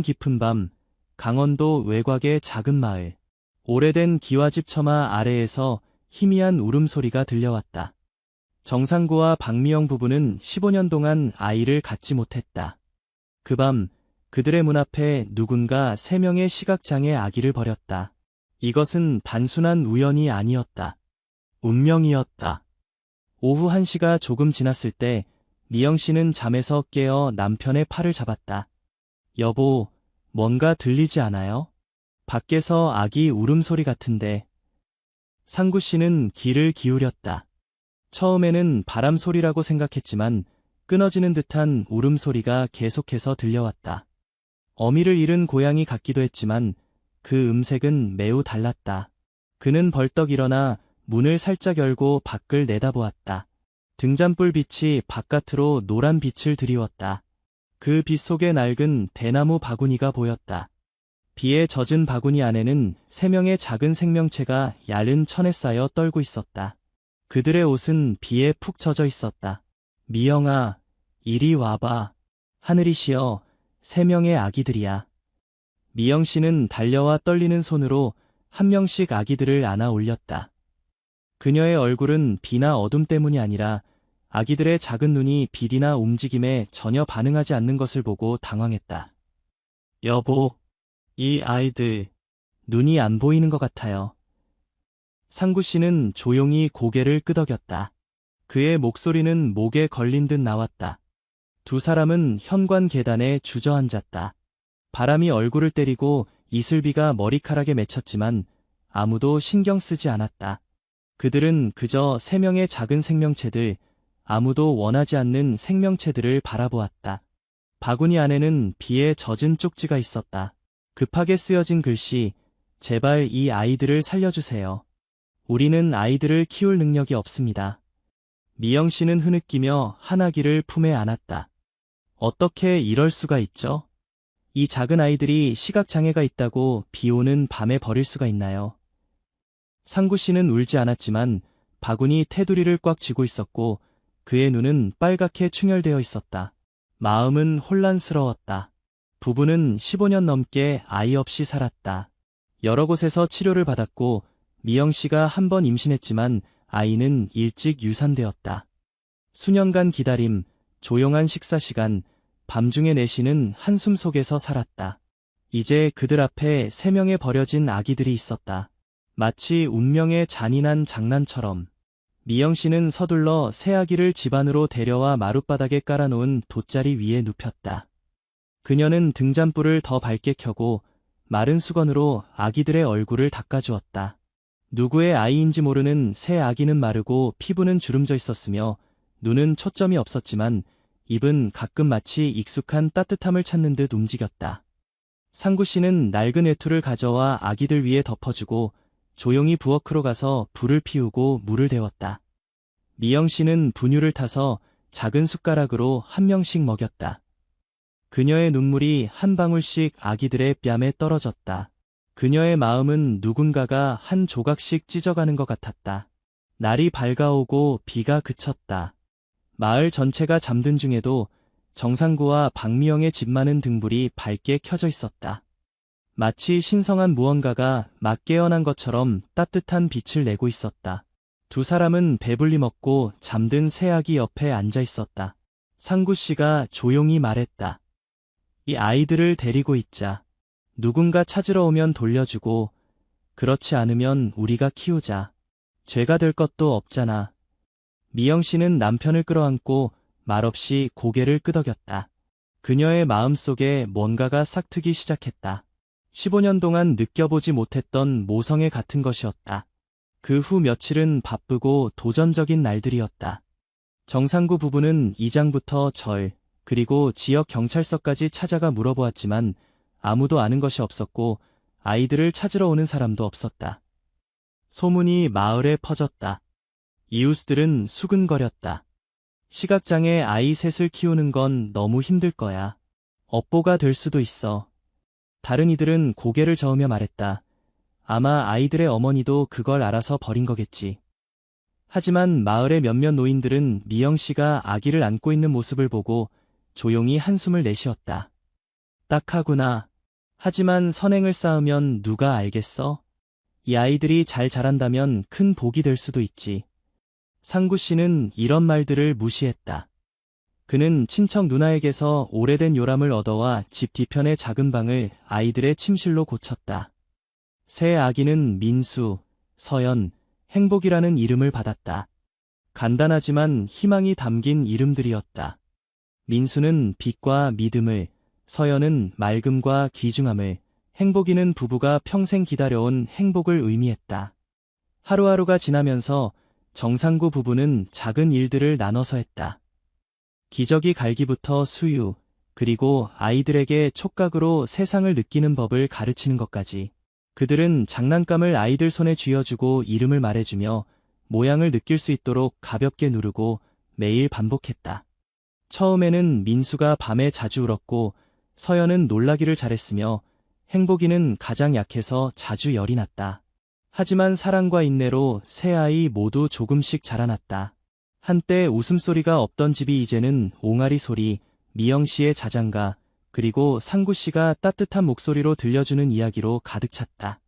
어두운 깊은 밤, 강원도 외곽의 작은 마을. 오래된 기와집 처마 아래에서 희미한 울음소리가 들려왔다. 정상구와 박미영 부부는 15년 동안 아이를 갖지 못했다. 그 밤, 그들의 문 앞에 누군가 3명의 시각장애 아기를 버렸다. 이것은 단순한 우연이 아니었다. 운명이었다. 오후 1시가 조금 지났을 때 미영 씨는 잠에서 깨어 남편의 팔을 잡았다. 여보, 뭔가 들리지 않아요? 밖에서 아기 울음소리 같은데. 상구 씨는 귀를 기울였다. 처음에는 바람 소리라고 생각했지만 끊어지는 듯한 울음소리가 계속해서 들려왔다. 어미를 잃은 고양이 같기도 했지만 그 음색은 매우 달랐다. 그는 벌떡 일어나 문을 살짝 열고 밖을 내다보았다. 등잔불 빛이 바깥으로 노란 빛을 드리웠다. 그 빛 속에 낡은 대나무 바구니가 보였다. 비에 젖은 바구니 안에는 3명의 작은 생명체가 얇은 천에 쌓여 떨고 있었다. 그들의 옷은 비에 푹 젖어 있었다. 미영아, 이리 와봐. 하늘이 시어 3명의 아기들이야. 미영 씨는 달려와 떨리는 손으로 한 명씩 아기들을 안아 올렸다. 그녀의 얼굴은 비나 어둠 때문이 아니라 아기들의 작은 눈이 빛이나 움직임에 전혀 반응하지 않는 것을 보고 당황했다. 여보, 이 아이들, 눈이 안 보이는 것 같아요. 상구 씨는 조용히 고개를 끄덕였다. 그의 목소리는 목에 걸린 듯 나왔다. 두 사람은 현관 계단에 주저앉았다. 바람이 얼굴을 때리고 이슬비가 머리카락에 맺혔지만 아무도 신경 쓰지 않았다. 그들은 그저 3명의 작은 생명체들, 아무도 원하지 않는 생명체들을 바라보았다. 바구니 안에는 비에 젖은 쪽지가 있었다. 급하게 쓰여진 글씨, 제발 이 아이들을 살려주세요. 우리는 아이들을 키울 능력이 없습니다. 미영 씨는 흐느끼며 한 아기를 품에 안았다. 어떻게 이럴 수가 있죠? 이 작은 아이들이 시각장애가 있다고 비 오는 밤에 버릴 수가 있나요? 상구 씨는 울지 않았지만 바구니 테두리를 꽉 쥐고 있었고 그의 눈은 빨갛게 충혈되어 있었다. 마음은 혼란스러웠다. 부부는 15년 넘게 아이 없이 살았다. 여러 곳에서 치료를 받았고 미영 씨가 한 번 임신했지만 아이는 일찍 유산되었다. 수년간 기다림, 조용한 식사 시간, 밤중에 내쉬는 한숨 속에서 살았다. 이제 그들 앞에 3명의 버려진 아기들이 있었다. 마치 운명의 잔인한 장난처럼. 미영 씨는 서둘러 새 아기를 집 안으로 데려와 마룻바닥에 깔아놓은 돗자리 위에 눕혔다. 그녀는 등잔불을 더 밝게 켜고 마른 수건으로 아기들의 얼굴을 닦아주었다. 누구의 아이인지 모르는 새 아기는 마르고 피부는 주름져 있었으며 눈은 초점이 없었지만 입은 가끔 마치 익숙한 따뜻함을 찾는 듯 움직였다. 상구 씨는 낡은 외투를 가져와 아기들 위에 덮어주고 조용히 부엌으로 가서 불을 피우고 물을 데웠다. 미영 씨는 분유를 타서 작은 숟가락으로 한 명씩 먹였다. 그녀의 눈물이 한 방울씩 아기들의 뺨에 떨어졌다. 그녀의 마음은 누군가가 한 조각씩 찢어가는 것 같았다. 날이 밝아오고 비가 그쳤다. 마을 전체가 잠든 중에도 정상구와 박미영의 집 많은 등불이 밝게 켜져 있었다. 마치 신성한 무언가가 막 깨어난 것처럼 따뜻한 빛을 내고 있었다. 두 사람은 배불리 먹고 잠든 새 아기 옆에 앉아 있었다. 상구 씨가 조용히 말했다. 이 아이들을 데리고 있자. 누군가 찾으러 오면 돌려주고, 그렇지 않으면 우리가 키우자. 죄가 될 것도 없잖아. 미영 씨는 남편을 끌어안고 말없이 고개를 끄덕였다. 그녀의 마음속에 뭔가가 싹트기 시작했다. 15년 동안 느껴보지 못했던 모성애 같은 것이었다. 그 후 며칠은 바쁘고 도전적인 날들이었다. 정상구 부부는 이장부터 절, 그리고 지역 경찰서까지 찾아가 물어보았지만 아무도 아는 것이 없었고 아이들을 찾으러 오는 사람도 없었다. 소문이 마을에 퍼졌다. 이웃들은 수근거렸다. 시각장애 아이 셋을 키우는 건 너무 힘들 거야. 업보가 될 수도 있어. 다른 이들은 고개를 저으며 말했다. 아마 아이들의 어머니도 그걸 알아서 버린 거겠지. 하지만 마을의 몇몇 노인들은 미영 씨가 아기를 안고 있는 모습을 보고 조용히 한숨을 내쉬었다. 딱하구나. 하지만 선행을 쌓으면 누가 알겠어? 이 아이들이 잘 자란다면 큰 복이 될 수도 있지. 상구 씨는 이런 말들을 무시했다. 그는 친척 누나에게서 오래된 요람을 얻어와 집 뒤편의 작은 방을 아이들의 침실로 고쳤다. 새 아기는 민수, 서연, 행복이라는 이름을 받았다. 간단하지만 희망이 담긴 이름들이었다. 민수는 빛과 믿음을, 서연은 맑음과 귀중함을, 행복이는 부부가 평생 기다려온 행복을 의미했다. 하루하루가 지나면서 정상구 부부는 작은 일들을 나눠서 했다. 기저귀 갈기부터 수유, 그리고 아이들에게 촉각으로 세상을 느끼는 법을 가르치는 것까지. 그들은 장난감을 아이들 손에 쥐어주고 이름을 말해주며 모양을 느낄 수 있도록 가볍게 누르고 매일 반복했다. 처음에는 민수가 밤에 자주 울었고 서연은 놀라기를 잘했으며 행복이는 가장 약해서 자주 열이 났다. 하지만 사랑과 인내로 세 아이 모두 조금씩 자라났다. 한때 웃음소리가 없던 집이 이제는 옹알이 소리, 미영씨의 자장가, 그리고 상구씨가 따뜻한 목소리로 들려주는 이야기로 가득 찼다.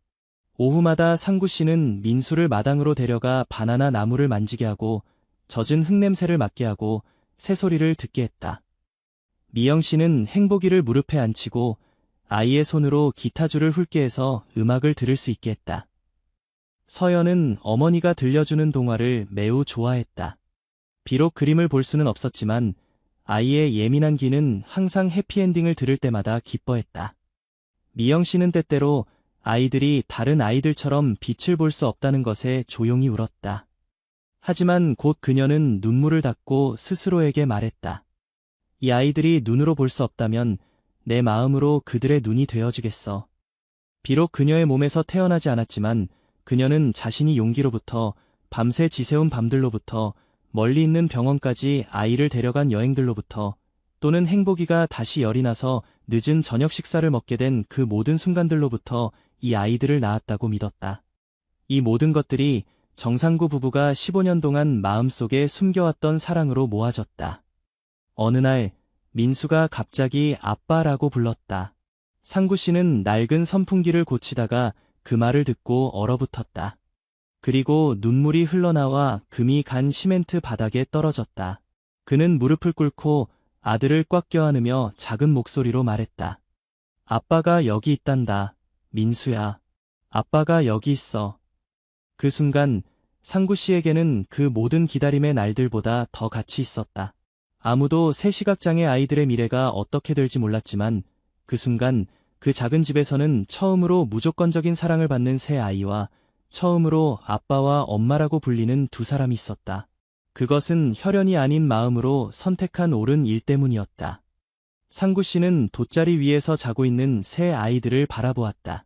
오후마다 상구씨는 민수를 마당으로 데려가 바나나 나무를 만지게 하고 젖은 흙냄새를 맡게 하고 새소리를 듣게 했다. 미영씨는 행복이를 무릎에 앉히고 아이의 손으로 기타줄을 훑게 해서 음악을 들을 수 있게 했다. 서연은 어머니가 들려주는 동화를 매우 좋아했다. 비록 그림을 볼 수는 없었지만 아이의 예민한 귀는 항상 해피엔딩을 들을 때마다 기뻐했다. 미영씨는 때때로 아이들이 다른 아이들처럼 빛을 볼 수 없다는 것에 조용히 울었다. 하지만 곧 그녀는 눈물을 닦고 스스로에게 말했다. 이 아이들이 눈으로 볼 수 없다면 내 마음으로 그들의 눈이 되어주겠어. 비록 그녀의 몸에서 태어나지 않았지만 그녀는 자신이 용기로부터 밤새 지새운 밤들로부터 멀리 있는 병원까지 아이를 데려간 여행들로부터 또는 행복이가 다시 열이 나서 늦은 저녁 식사를 먹게 된 그 모든 순간들로부터 이 아이들을 낳았다고 믿었다. 이 모든 것들이 정상구 부부가 15년 동안 마음속에 숨겨왔던 사랑으로 모아졌다. 어느 날 민수가 갑자기 아빠라고 불렀다. 상구 씨는 낡은 선풍기를 고치다가 그 말을 듣고 얼어붙었다. 그리고 눈물이 흘러나와 금이 간 시멘트 바닥에 떨어졌다. 그는 무릎을 꿇고 아들을 꽉 껴안으며 작은 목소리로 말했다. 아빠가 여기 있단다. 민수야. 아빠가 여기 있어. 그 순간 상구 씨에게는 그 모든 기다림의 날들보다 더 가치 있었다. 아무도 새 시각장애 아이들의 미래가 어떻게 될지 몰랐지만 그 순간 그 작은 집에서는 처음으로 무조건적인 사랑을 받는 새 아이와 처음으로 아빠와 엄마라고 불리는 두 사람이 있었다. 그것은 혈연이 아닌 마음으로 선택한 옳은 일 때문이었다. 상구 씨는 돗자리 위에서 자고 있는 새 아이들을 바라보았다.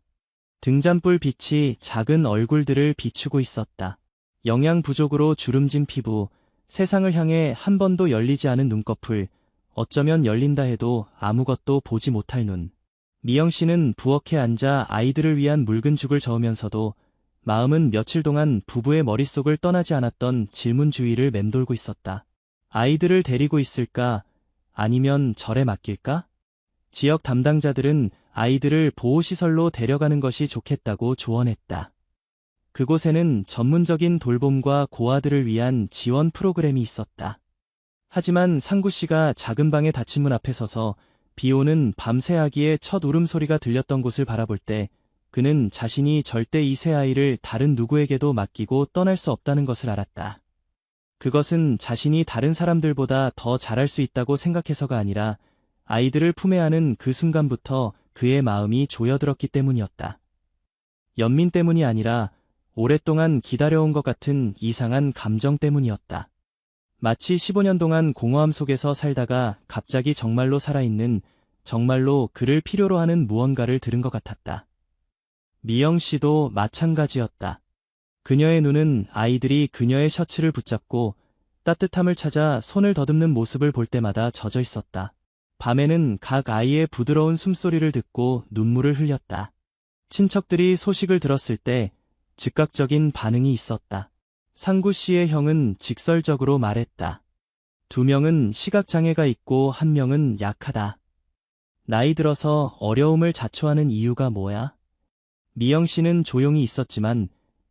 등잔불 빛이 작은 얼굴들을 비추고 있었다. 영양 부족으로 주름진 피부, 세상을 향해 한 번도 열리지 않은 눈꺼풀, 어쩌면 열린다 해도 아무것도 보지 못할 눈. 미영 씨는 부엌에 앉아 아이들을 위한 묽은 죽을 저으면서도 마음은 며칠 동안 부부의 머릿속을 떠나지 않았던 질문 주위를 맴돌고 있었다. 아이들을 데리고 있을까? 아니면 절에 맡길까? 지역 담당자들은 아이들을 보호시설로 데려가는 것이 좋겠다고 조언했다. 그곳에는 전문적인 돌봄과 고아들을 위한 지원 프로그램이 있었다. 하지만 상구 씨가 작은 방의 닫힌 문 앞에 서서 비오는 밤새 아기의 첫 울음소리가 들렸던 곳을 바라볼 때 그는 자신이 절대 이 새 아이를 다른 누구에게도 맡기고 떠날 수 없다는 것을 알았다. 그것은 자신이 다른 사람들보다 더 잘할 수 있다고 생각해서가 아니라 아이들을 품에 안은 그 순간부터 그의 마음이 조여들었기 때문이었다. 연민 때문이 아니라 오랫동안 기다려온 것 같은 이상한 감정 때문이었다. 마치 15년 동안 공허함 속에서 살다가 갑자기 정말로 살아있는, 정말로 그를 필요로 하는 무언가를 들은 것 같았다. 미영 씨도 마찬가지였다. 그녀의 눈은 아이들이 그녀의 셔츠를 붙잡고 따뜻함을 찾아 손을 더듬는 모습을 볼 때마다 젖어 있었다. 밤에는 각 아이의 부드러운 숨소리를 듣고 눈물을 흘렸다. 친척들이 소식을 들었을 때 즉각적인 반응이 있었다. 상구 씨의 형은 직설적으로 말했다. 2명은 시각장애가 있고 1명은 약하다. 나이 들어서 어려움을 자초하는 이유가 뭐야? 미영 씨는 조용히 있었지만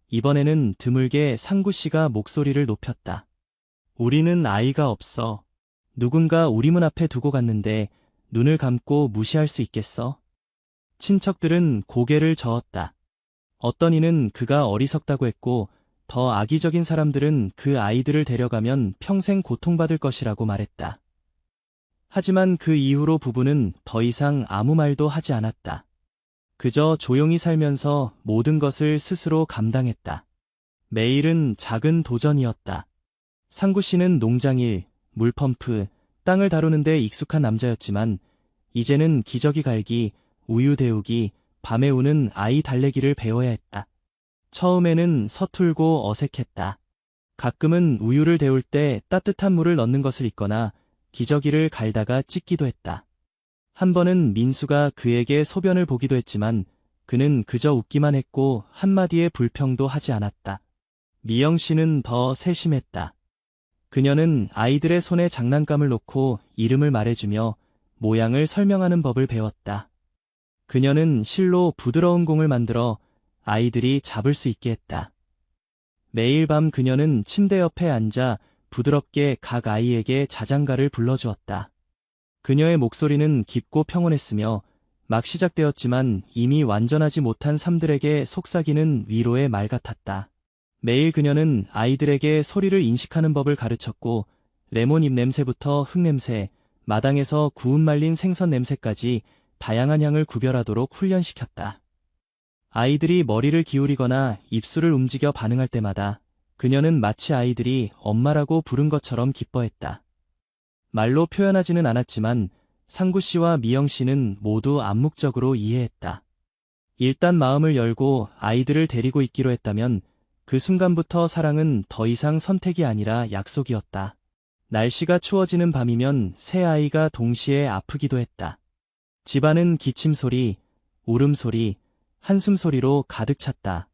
이번에는 드물게 상구 씨가 목소리를 높였다. 우리는 아이가 없어. 누군가 우리 문 앞에 두고 갔는데 눈을 감고 무시할 수 있겠어? 친척들은 고개를 저었다. 어떤 이는 그가 어리석다고 했고 더 악의적인 사람들은 그 아이들을 데려가면 평생 고통받을 것이라고 말했다. 하지만 그 이후로 부부는 더 이상 아무 말도 하지 않았다. 그저 조용히 살면서 모든 것을 스스로 감당했다. 매일은 작은 도전이었다. 상구 씨는 농장일, 물펌프, 땅을 다루는데 익숙한 남자였지만 이제는 기저귀 갈기, 우유 데우기, 밤에 우는 아이 달래기를 배워야 했다. 처음에는 서툴고 어색했다. 가끔은 우유를 데울 때 따뜻한 물을 넣는 것을 잊거나 기저귀를 갈다가 찢기도 했다. 한 번은 민수가 그에게 소변을 보기도 했지만 그는 그저 웃기만 했고 한마디의 불평도 하지 않았다. 미영 씨는 더 세심했다. 그녀는 아이들의 손에 장난감을 놓고 이름을 말해주며 모양을 설명하는 법을 배웠다. 그녀는 실로 부드러운 공을 만들어 아이들이 잡을 수 있게 했다. 매일 밤 그녀는 침대 옆에 앉아 부드럽게 각 아이에게 자장가를 불러주었다. 그녀의 목소리는 깊고 평온했으며 막 시작되었지만 이미 완전하지 못한 삶들에게 속삭이는 위로의 말 같았다. 매일 그녀는 아이들에게 소리를 인식하는 법을 가르쳤고 레몬 잎 냄새부터 흙 냄새, 마당에서 구운 말린 생선 냄새까지 다양한 향을 구별하도록 훈련시켰다. 아이들이 머리를 기울이거나 입술을 움직여 반응할 때마다 그녀는 마치 아이들이 엄마라고 부른 것처럼 기뻐했다. 말로 표현하지는 않았지만 상구 씨와 미영 씨는 모두 암묵적으로 이해했다. 일단 마음을 열고 아이들을 데리고 있기로 했다면 그 순간부터 사랑은 더 이상 선택이 아니라 약속이었다. 날씨가 추워지는 밤이면 새 아이가 동시에 아프기도 했다. 집안은 기침 소리, 울음소리, 한숨소리로 가득 찼다.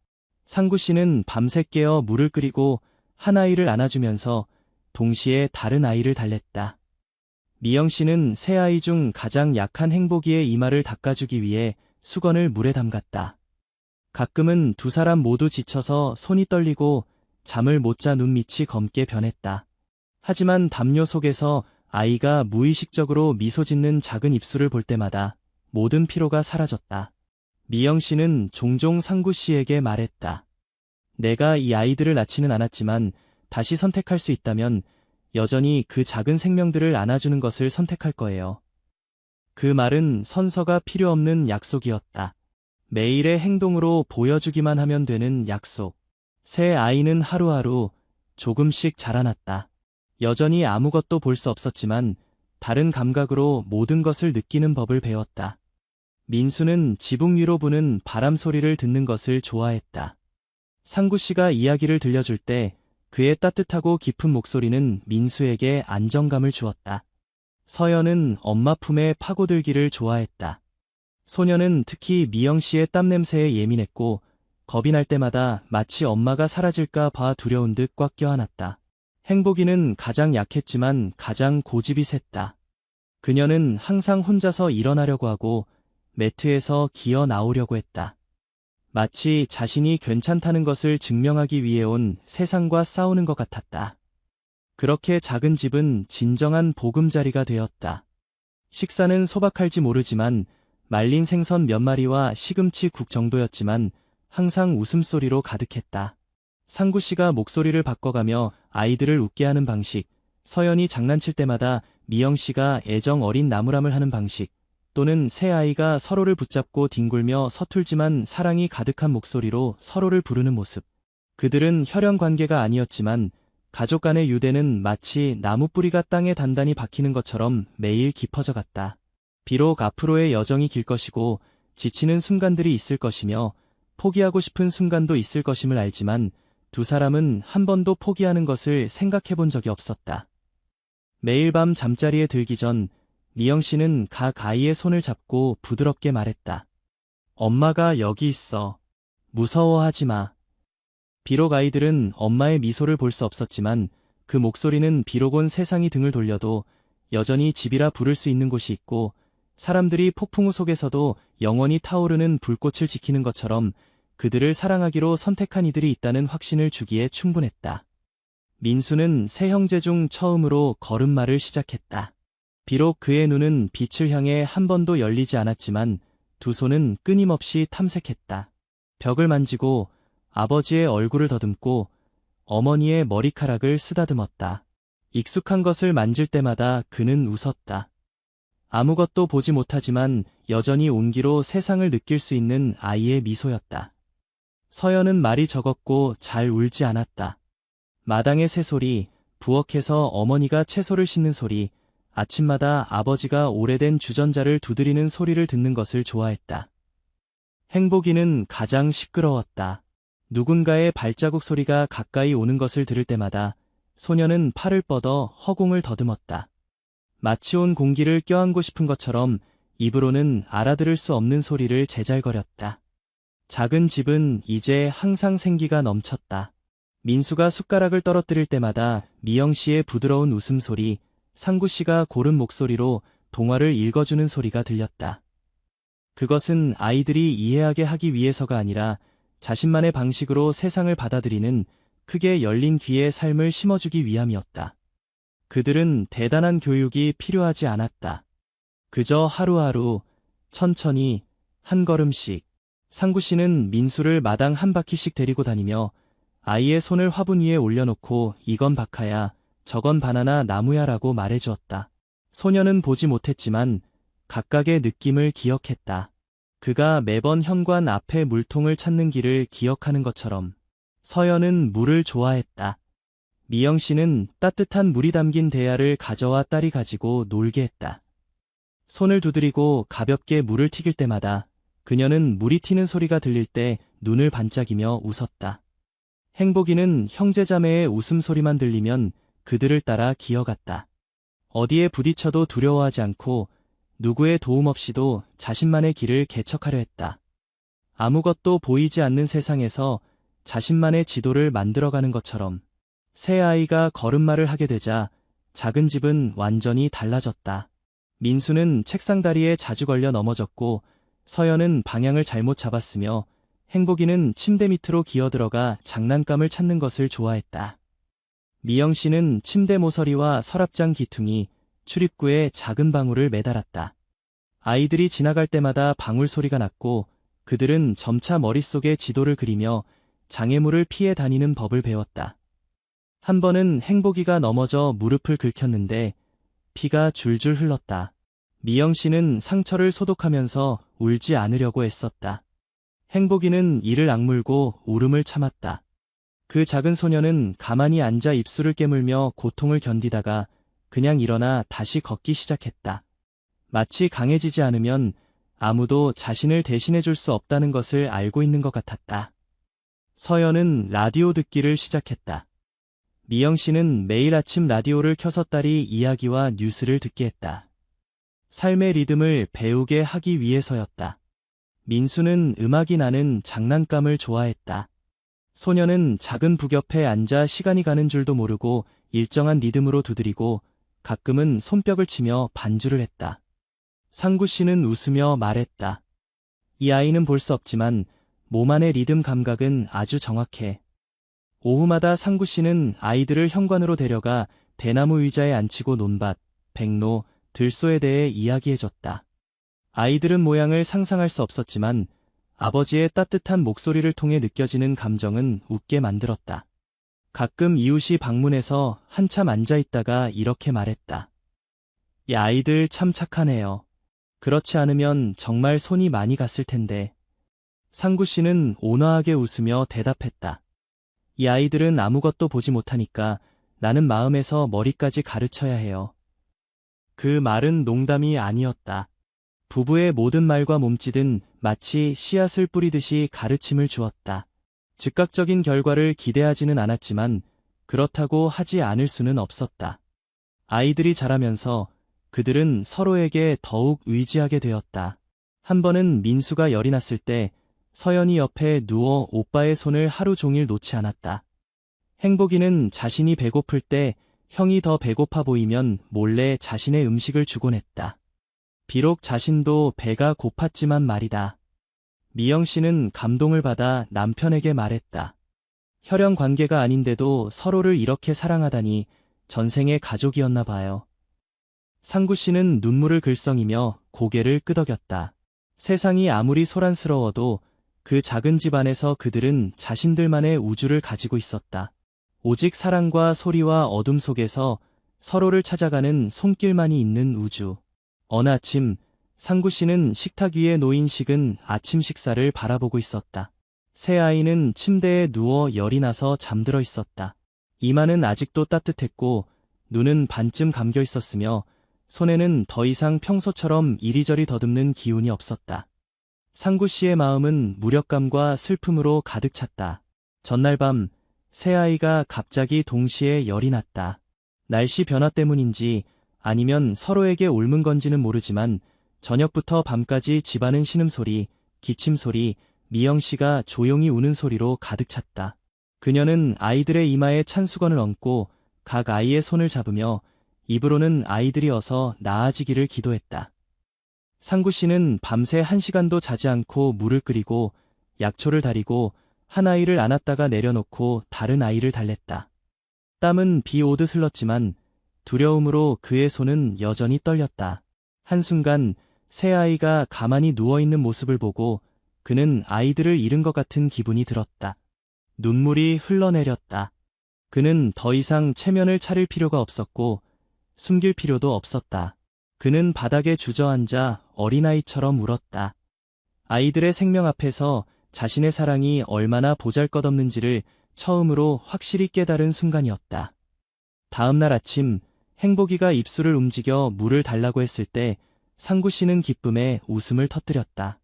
상구 씨는 밤새 깨어 물을 끓이고 한 아이를 안아주면서 동시에 다른 아이를 달랬다. 미영 씨는 새 아이 중 가장 약한 행복이의 이마를 닦아주기 위해 수건을 물에 담갔다. 가끔은 두 사람 모두 지쳐서 손이 떨리고 잠을 못 자 눈밑이 검게 변했다. 하지만 담요 속에서 아이가 무의식적으로 미소 짓는 작은 입술을 볼 때마다 모든 피로가 사라졌다. 미영 씨는 종종 상구 씨에게 말했다. 내가 이 아이들을 낳지는 않았지만 다시 선택할 수 있다면 여전히 그 작은 생명들을 안아주는 것을 선택할 거예요. 그 말은 선서가 필요 없는 약속이었다. 매일의 행동으로 보여주기만 하면 되는 약속. 새 아이는 하루하루 조금씩 자라났다. 여전히 아무것도 볼 수 없었지만 다른 감각으로 모든 것을 느끼는 법을 배웠다. 민수는 지붕 위로 부는 바람 소리를 듣는 것을 좋아했다. 상구 씨가 이야기를 들려줄 때 그의 따뜻하고 깊은 목소리는 민수에게 안정감을 주었다. 서연은 엄마 품에 파고들기를 좋아했다. 소녀는 특히 미영 씨의 땀 냄새에 예민했고 겁이 날 때마다 마치 엄마가 사라질까 봐 두려운 듯 꽉 껴안았다. 행복이는 가장 약했지만 가장 고집이 셌다. 그녀는 항상 혼자서 일어나려고 하고 매트에서 기어 나오려고 했다. 마치 자신이 괜찮다는 것을 증명하기 위해 온 세상과 싸우는 것 같았다. 그렇게 작은 집은 진정한 보금자리가 되었다. 식사는 소박할지 모르지만 말린 생선 몇 마리와 시금치 국 정도였지만 항상 웃음소리로 가득했다. 상구 씨가 목소리를 바꿔가며 아이들을 웃게 하는 방식, 서연이 장난칠 때마다 미영 씨가 애정 어린 나무람을 하는 방식, 또는 새 아이가 서로를 붙잡고 뒹굴며 서툴지만 사랑이 가득한 목소리로 서로를 부르는 모습. 그들은 혈연 관계가 아니었지만 가족 간의 유대는 마치 나무 뿌리가 땅에 단단히 박히는 것처럼 매일 깊어져 갔다. 비록 앞으로의 여정이 길 것이고 지치는 순간들이 있을 것이며 포기하고 싶은 순간도 있을 것임을 알지만 두 사람은 한 번도 포기하는 것을 생각해 본 적이 없었다. 매일 밤 잠자리에 들기 전 미영 씨는 각 아이의 손을 잡고 부드럽게 말했다. 엄마가 여기 있어. 무서워하지 마. 비록 아이들은 엄마의 미소를 볼 수 없었지만 그 목소리는 비록 온 세상이 등을 돌려도 여전히 집이라 부를 수 있는 곳이 있고 사람들이 폭풍우 속에서도 영원히 타오르는 불꽃을 지키는 것처럼 그들을 사랑하기로 선택한 이들이 있다는 확신을 주기에 충분했다. 민수는 세 형제 중 처음으로 걸음마를 시작했다. 비록 그의 눈은 빛을 향해 한 번도 열리지 않았지만 두 손은 끊임없이 탐색했다. 벽을 만지고 아버지의 얼굴을 더듬고 어머니의 머리카락을 쓰다듬었다. 익숙한 것을 만질 때마다 그는 웃었다. 아무것도 보지 못하지만 여전히 온기로 세상을 느낄 수 있는 아이의 미소였다. 서연은 말이 적었고 잘 울지 않았다. 마당의 새소리, 부엌에서 어머니가 채소를 씻는 소리, 아침마다 아버지가 오래된 주전자를 두드리는 소리를 듣는 것을 좋아했다. 행복이는 가장 시끄러웠다. 누군가의 발자국 소리가 가까이 오는 것을 들을 때마다 소녀는 팔을 뻗어 허공을 더듬었다. 마치 온 공기를 껴안고 싶은 것처럼 입으로는 알아들을 수 없는 소리를 제잘거렸다. 작은 집은 이제 항상 생기가 넘쳤다. 민수가 숟가락을 떨어뜨릴 때마다 미영 씨의 부드러운 웃음소리, 상구 씨가 고른 목소리로 동화를 읽어주는 소리가 들렸다. 그것은 아이들이 이해하게 하기 위해서가 아니라 자신만의 방식으로 세상을 받아들이는 크게 열린 귀의 삶을 심어주기 위함이었다. 그들은 대단한 교육이 필요하지 않았다. 그저 하루하루, 천천히, 한 걸음씩. 상구 씨는 민수를 마당 한 바퀴씩 데리고 다니며 아이의 손을 화분 위에 올려놓고 이건 박하야, 저건 바나나 나무야라고 말해주었다. 소녀는 보지 못했지만 각각의 느낌을 기억했다. 그가 매번 현관 앞에 물통을 찾는 길을 기억하는 것처럼. 서연은 물을 좋아했다. 미영 씨는 따뜻한 물이 담긴 대야를 가져와 딸이 가지고 놀게 했다. 손을 두드리고 가볍게 물을 튀길 때마다 그녀는 물이 튀는 소리가 들릴 때 눈을 반짝이며 웃었다. 행복이는 형제자매의 웃음소리만 들리면 그들을 따라 기어갔다. 어디에 부딪혀도 두려워하지 않고 누구의 도움 없이도 자신만의 길을 개척하려 했다. 아무것도 보이지 않는 세상에서 자신만의 지도를 만들어가는 것처럼. 새 아이가 걸음마를 하게 되자 작은 집은 완전히 달라졌다. 민수는 책상 다리에 자주 걸려 넘어졌고 서연은 방향을 잘못 잡았으며 행복이는 침대 밑으로 기어들어가 장난감을 찾는 것을 좋아했다. 미영 씨는 침대 모서리와 서랍장 기퉁이, 출입구에 작은 방울을 매달았다. 아이들이 지나갈 때마다 방울 소리가 났고 그들은 점차 머릿속에 지도를 그리며 장애물을 피해 다니는 법을 배웠다. 한 번은 행복이가 넘어져 무릎을 긁혔는데 피가 줄줄 흘렀다. 미영 씨는 상처를 소독하면서 울지 않으려고 애썼다. 행복이는 이를 악물고 울음을 참았다. 그 작은 소녀는 가만히 앉아 입술을 깨물며 고통을 견디다가 그냥 일어나 다시 걷기 시작했다. 마치 강해지지 않으면 아무도 자신을 대신해 줄 수 없다는 것을 알고 있는 것 같았다. 서연은 라디오 듣기를 시작했다. 미영 씨는 매일 아침 라디오를 켜서 딸이 이야기와 뉴스를 듣게 했다. 삶의 리듬을 배우게 하기 위해서였다. 민수는 음악이 나는 장난감을 좋아했다. 소녀는 작은 북 옆에 앉아 시간이 가는 줄도 모르고 일정한 리듬으로 두드리고 가끔은 손뼉을 치며 반주를 했다. 상구 씨는 웃으며 말했다. 이 아이는 볼 수 없지만 몸 안의 리듬 감각은 아주 정확해. 오후마다 상구 씨는 아이들을 현관으로 데려가 대나무 의자에 앉히고 논밭, 백로, 들소에 대해 이야기해줬다. 아이들은 모양을 상상할 수 없었지만 아버지의 따뜻한 목소리를 통해 느껴지는 감정은 웃게 만들었다. 가끔 이웃이 방문해서 한참 앉아있다가 이렇게 말했다. 이 아이들 참 착하네요. 그렇지 않으면 정말 손이 많이 갔을 텐데. 상구 씨는 온화하게 웃으며 대답했다. 이 아이들은 아무것도 보지 못하니까 나는 마음에서 머리까지 가르쳐야 해요. 그 말은 농담이 아니었다. 부부의 모든 말과 몸짓은 마치 씨앗을 뿌리듯이 가르침을 주었다. 즉각적인 결과를 기대하지는 않았지만 그렇다고 하지 않을 수는 없었다. 아이들이 자라면서 그들은 서로에게 더욱 의지하게 되었다. 한 번은 민수가 열이 났을 때 서연이 옆에 누워 오빠의 손을 하루 종일 놓지 않았다. 행복이는 자신이 배고플 때 형이 더 배고파 보이면 몰래 자신의 음식을 주곤 했다. 비록 자신도 배가 고팠지만 말이다. 미영 씨는 감동을 받아 남편에게 말했다. 혈연 관계가 아닌데도 서로를 이렇게 사랑하다니 전생의 가족이었나 봐요. 상구 씨는 눈물을 글썽이며 고개를 끄덕였다. 세상이 아무리 소란스러워도 그 작은 집 안에서 그들은 자신들만의 우주를 가지고 있었다. 오직 사랑과 소리와 어둠 속에서 서로를 찾아가는 손길만이 있는 우주. 어느 아침, 상구 씨는 식탁 위에 놓인 식은 아침 식사를 바라보고 있었다. 새 아이는 침대에 누워 열이 나서 잠들어 있었다. 이마는 아직도 따뜻했고 눈은 반쯤 감겨 있었으며 손에는 더 이상 평소처럼 이리저리 더듬는 기운이 없었다. 상구 씨의 마음은 무력감과 슬픔으로 가득 찼다. 전날 밤, 새 아이가 갑자기 동시에 열이 났다. 날씨 변화 때문인지 아니면 서로에게 옮은 건지는 모르지만 저녁부터 밤까지 집안은 신음소리, 기침소리, 미영 씨가 조용히 우는 소리로 가득 찼다. 그녀는 아이들의 이마에 찬 수건을 얹고 각 아이의 손을 잡으며 입으로는 아이들이 어서 나아지기를 기도했다. 상구 씨는 밤새 1시간도 자지 않고 물을 끓이고 약초를 다리고 한 아이를 안았다가 내려놓고 다른 아이를 달랬다. 땀은 비 오듯 흘렀지만 두려움으로 그의 손은 여전히 떨렸다. 한순간 새 아이가 가만히 누워있는 모습을 보고 그는 아이들을 잃은 것 같은 기분이 들었다. 눈물이 흘러내렸다. 그는 더 이상 체면을 차릴 필요가 없었고 숨길 필요도 없었다. 그는 바닥에 주저앉아 어린아이처럼 울었다. 아이들의 생명 앞에서 자신의 사랑이 얼마나 보잘것없는지를 처음으로 확실히 깨달은 순간이었다. 다음 날 아침, 행복이가 입술을 움직여 물을 달라고 했을 때 상구 씨는 기쁨에 웃음을 터뜨렸다.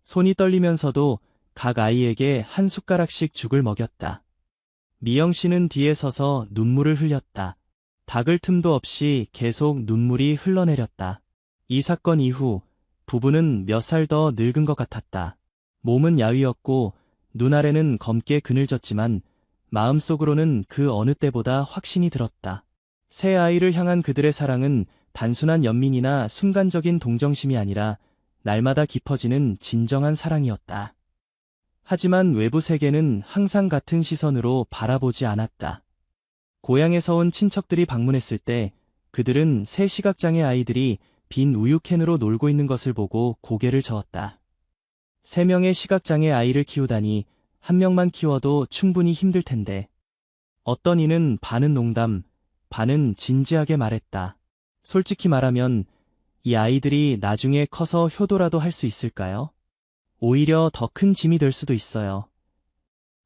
손이 떨리면서도 각 아이에게 한 숟가락씩 죽을 먹였다. 미영 씨는 뒤에 서서 눈물을 흘렸다. 닦을 틈도 없이 계속 눈물이 흘러내렸다. 이 사건 이후 부부는 몇 살 더 늙은 것 같았다. 몸은 야위었고 눈 아래는 검게 그늘졌지만 마음속으로는 그 어느 때보다 확신이 들었다. 새 아이를 향한 그들의 사랑은 단순한 연민이나 순간적인 동정심이 아니라 날마다 깊어지는 진정한 사랑이었다. 하지만 외부 세계는 항상 같은 시선으로 바라보지 않았다. 고향에서 온 친척들이 방문했을 때 그들은 새 시각장애 아이들이 빈 우유캔으로 놀고 있는 것을 보고 고개를 저었다. 3명의 시각장애 아이를 키우다니 한 명만 키워도 충분히 힘들 텐데. 어떤 이는 반은 농담, 반은 진지하게 말했다. 솔직히 말하면 이 아이들이 나중에 커서 효도라도 할 수 있을까요? 오히려 더 큰 짐이 될 수도 있어요.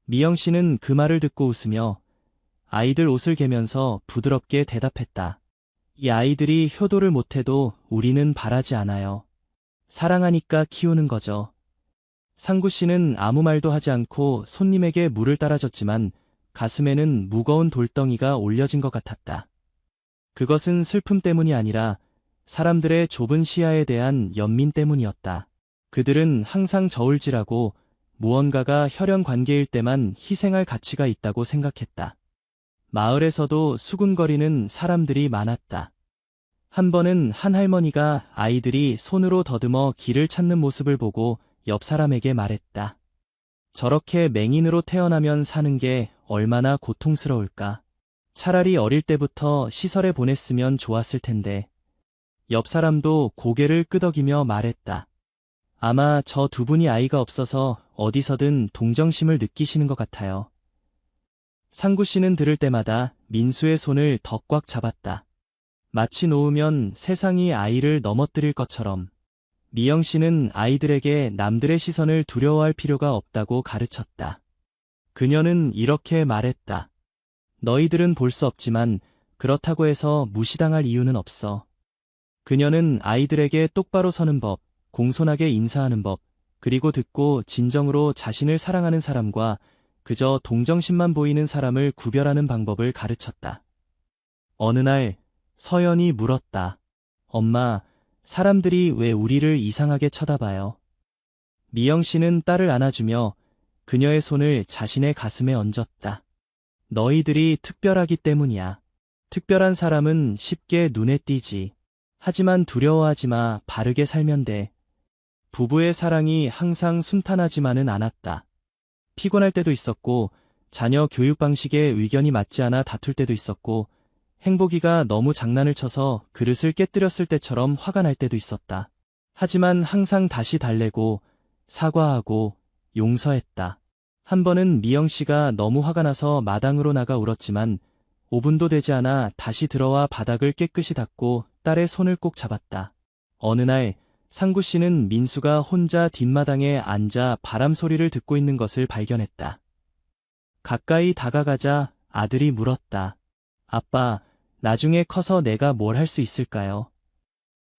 미영 씨는 그 말을 듣고 웃으며 아이들 옷을 개면서 부드럽게 대답했다. 이 아이들이 효도를 못해도 우리는 바라지 않아요. 사랑하니까 키우는 거죠. 상구 씨는 아무 말도 하지 않고 손님에게 물을 따라줬지만 가슴에는 무거운 돌덩이가 올려진 것 같았다. 그것은 슬픔 때문이 아니라 사람들의 좁은 시야에 대한 연민 때문이었다. 그들은 항상 저울질하고 무언가가 혈연 관계일 때만 희생할 가치가 있다고 생각했다. 마을에서도 수군거리는 사람들이 많았다. 한 번은 한 할머니가 아이들이 손으로 더듬어 길을 찾는 모습을 보고 옆 사람에게 말했다. 저렇게 맹인으로 태어나면 사는 게 얼마나 고통스러울까. 차라리 어릴 때부터 시설에 보냈으면 좋았을 텐데. 옆 사람도 고개를 끄덕이며 말했다. 아마 저 두 분이 아이가 없어서 어디서든 동정심을 느끼시는 것 같아요. 상구 씨는 들을 때마다 민수의 손을 더 꽉 잡았다. 마치 놓으면 세상이 아이를 넘어뜨릴 것처럼. 미영 씨는 아이들에게 남들의 시선을 두려워할 필요가 없다고 가르쳤다. 그녀는 이렇게 말했다. 너희들은 볼 수 없지만 그렇다고 해서 무시당할 이유는 없어. 그녀는 아이들에게 똑바로 서는 법, 공손하게 인사하는 법, 그리고 듣고 진정으로 자신을 사랑하는 사람과 그저 동정심만 보이는 사람을 구별하는 방법을 가르쳤다. 어느 날 서연이 물었다. 엄마, 사람들이 왜 우리를 이상하게 쳐다봐요? 미영 씨는 딸을 안아주며 그녀의 손을 자신의 가슴에 얹었다. 너희들이 특별하기 때문이야. 특별한 사람은 쉽게 눈에 띄지. 하지만 두려워하지 마. 바르게 살면 돼. 부부의 사랑이 항상 순탄하지만은 않았다. 피곤할 때도 있었고, 자녀 교육 방식에 의견이 맞지 않아 다툴 때도 있었고, 행복이가 너무 장난을 쳐서 그릇을 깨뜨렸을 때처럼 화가 날 때도 있었다. 하지만 항상 다시 달래고, 사과하고, 용서했다. 한 번은 미영 씨가 너무 화가 나서 마당으로 나가 울었지만, 5분도 되지 않아 다시 들어와 바닥을 깨끗이 닦고 딸의 손을 꼭 잡았다. 어느 날, 상구 씨는 민수가 혼자 뒷마당에 앉아 바람 소리를 듣고 있는 것을 발견했다. 가까이 다가가자 아들이 물었다. 아빠, 나중에 커서 내가 뭘 할 수 있을까요?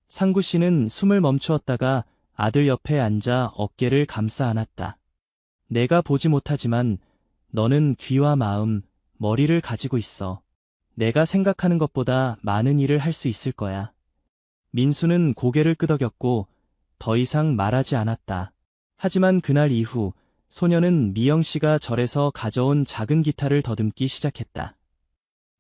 상구 씨는 숨을 멈추었다가 아들 옆에 앉아 어깨를 감싸 안았다. 내가 보지 못하지만 너는 귀와 마음, 머리를 가지고 있어. 내가 생각하는 것보다 많은 일을 할 수 있을 거야. 민수는 고개를 끄덕였고 더 이상 말하지 않았다. 하지만 그날 이후 소녀는 미영 씨가 절에서 가져온 작은 기타를 더듬기 시작했다.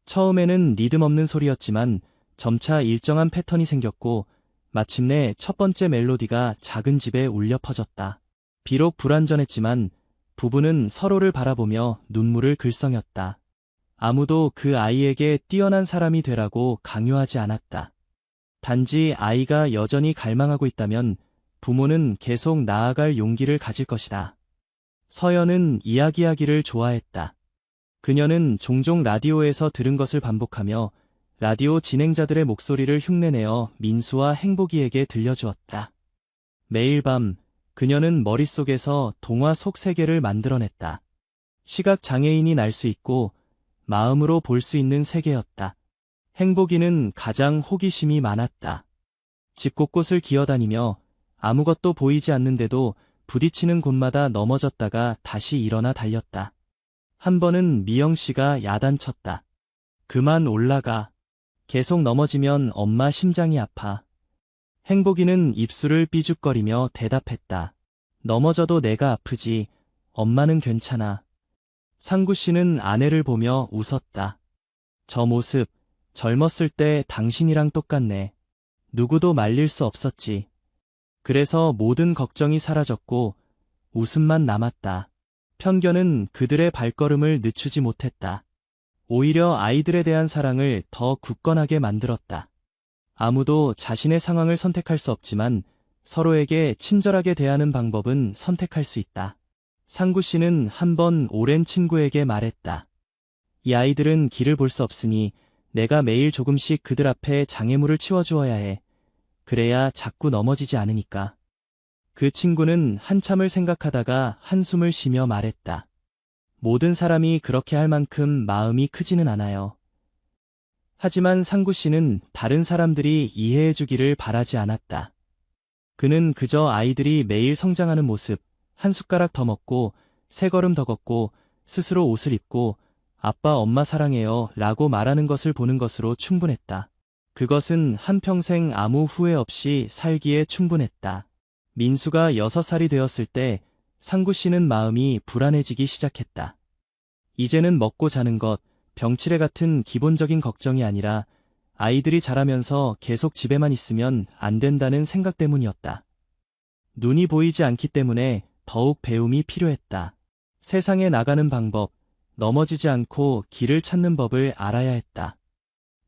처음에는 리듬 없는 소리였지만 점차 일정한 패턴이 생겼고 마침내 첫 번째 멜로디가 작은 집에 울려 퍼졌다. 비록 불완전했지만 부부는 서로를 바라보며 눈물을 글썽였다. 아무도 그 아이에게 뛰어난 사람이 되라고 강요하지 않았다. 단지 아이가 여전히 갈망하고 있다면 부모는 계속 나아갈 용기를 가질 것이다. 서연은 이야기하기를 좋아했다. 그녀는 종종 라디오에서 들은 것을 반복하며 라디오 진행자들의 목소리를 흉내내어 민수와 행복이에게 들려주었다. 매일 밤 그녀는 머릿속에서 동화 속 세계를 만들어냈다. 시각 장애인이 날 수 있고 마음으로 볼 수 있는 세계였다. 행복이는 가장 호기심이 많았다. 집 곳곳을 기어다니며 아무것도 보이지 않는데도 부딪히는 곳마다 넘어졌다가 다시 일어나 달렸다. 한 번은 미영 씨가 야단쳤다. 그만 올라가. 계속 넘어지면 엄마 심장이 아파. 행복이는 입술을 삐죽거리며 대답했다. 넘어져도 내가 아프지. 엄마는 괜찮아. 상구 씨는 아내를 보며 웃었다. 저 모습, 젊었을 때 당신이랑 똑같네. 누구도 말릴 수 없었지. 그래서 모든 걱정이 사라졌고 웃음만 남았다. 편견은 그들의 발걸음을 늦추지 못했다. 오히려 아이들에 대한 사랑을 더 굳건하게 만들었다. 아무도 자신의 상황을 선택할 수 없지만 서로에게 친절하게 대하는 방법은 선택할 수 있다. 상구 씨는 한 번 오랜 친구에게 말했다. 이 아이들은 길을 볼 수 없으니 내가 매일 조금씩 그들 앞에 장애물을 치워주어야 해. 그래야 자꾸 넘어지지 않으니까. 그 친구는 한참을 생각하다가 한숨을 쉬며 말했다. 모든 사람이 그렇게 할 만큼 마음이 크지는 않아요. 하지만 상구 씨는 다른 사람들이 이해해주기를 바라지 않았다. 그는 그저 아이들이 매일 성장하는 모습, 한 숟가락 더 먹고, 세 걸음 더 걷고, 스스로 옷을 입고, 아빠 엄마 사랑해요 라고 말하는 것을 보는 것으로 충분했다. 그것은 한평생 아무 후회 없이 살기에 충분했다. 민수가 6살이 되었을 때 상구 씨는 마음이 불안해지기 시작했다. 이제는 먹고 자는 것, 병치레 같은 기본적인 걱정이 아니라 아이들이 자라면서 계속 집에만 있으면 안 된다는 생각 때문이었다. 눈이 보이지 않기 때문에 더욱 배움이 필요했다. 세상에 나가는 방법, 넘어지지 않고 길을 찾는 법을 알아야 했다.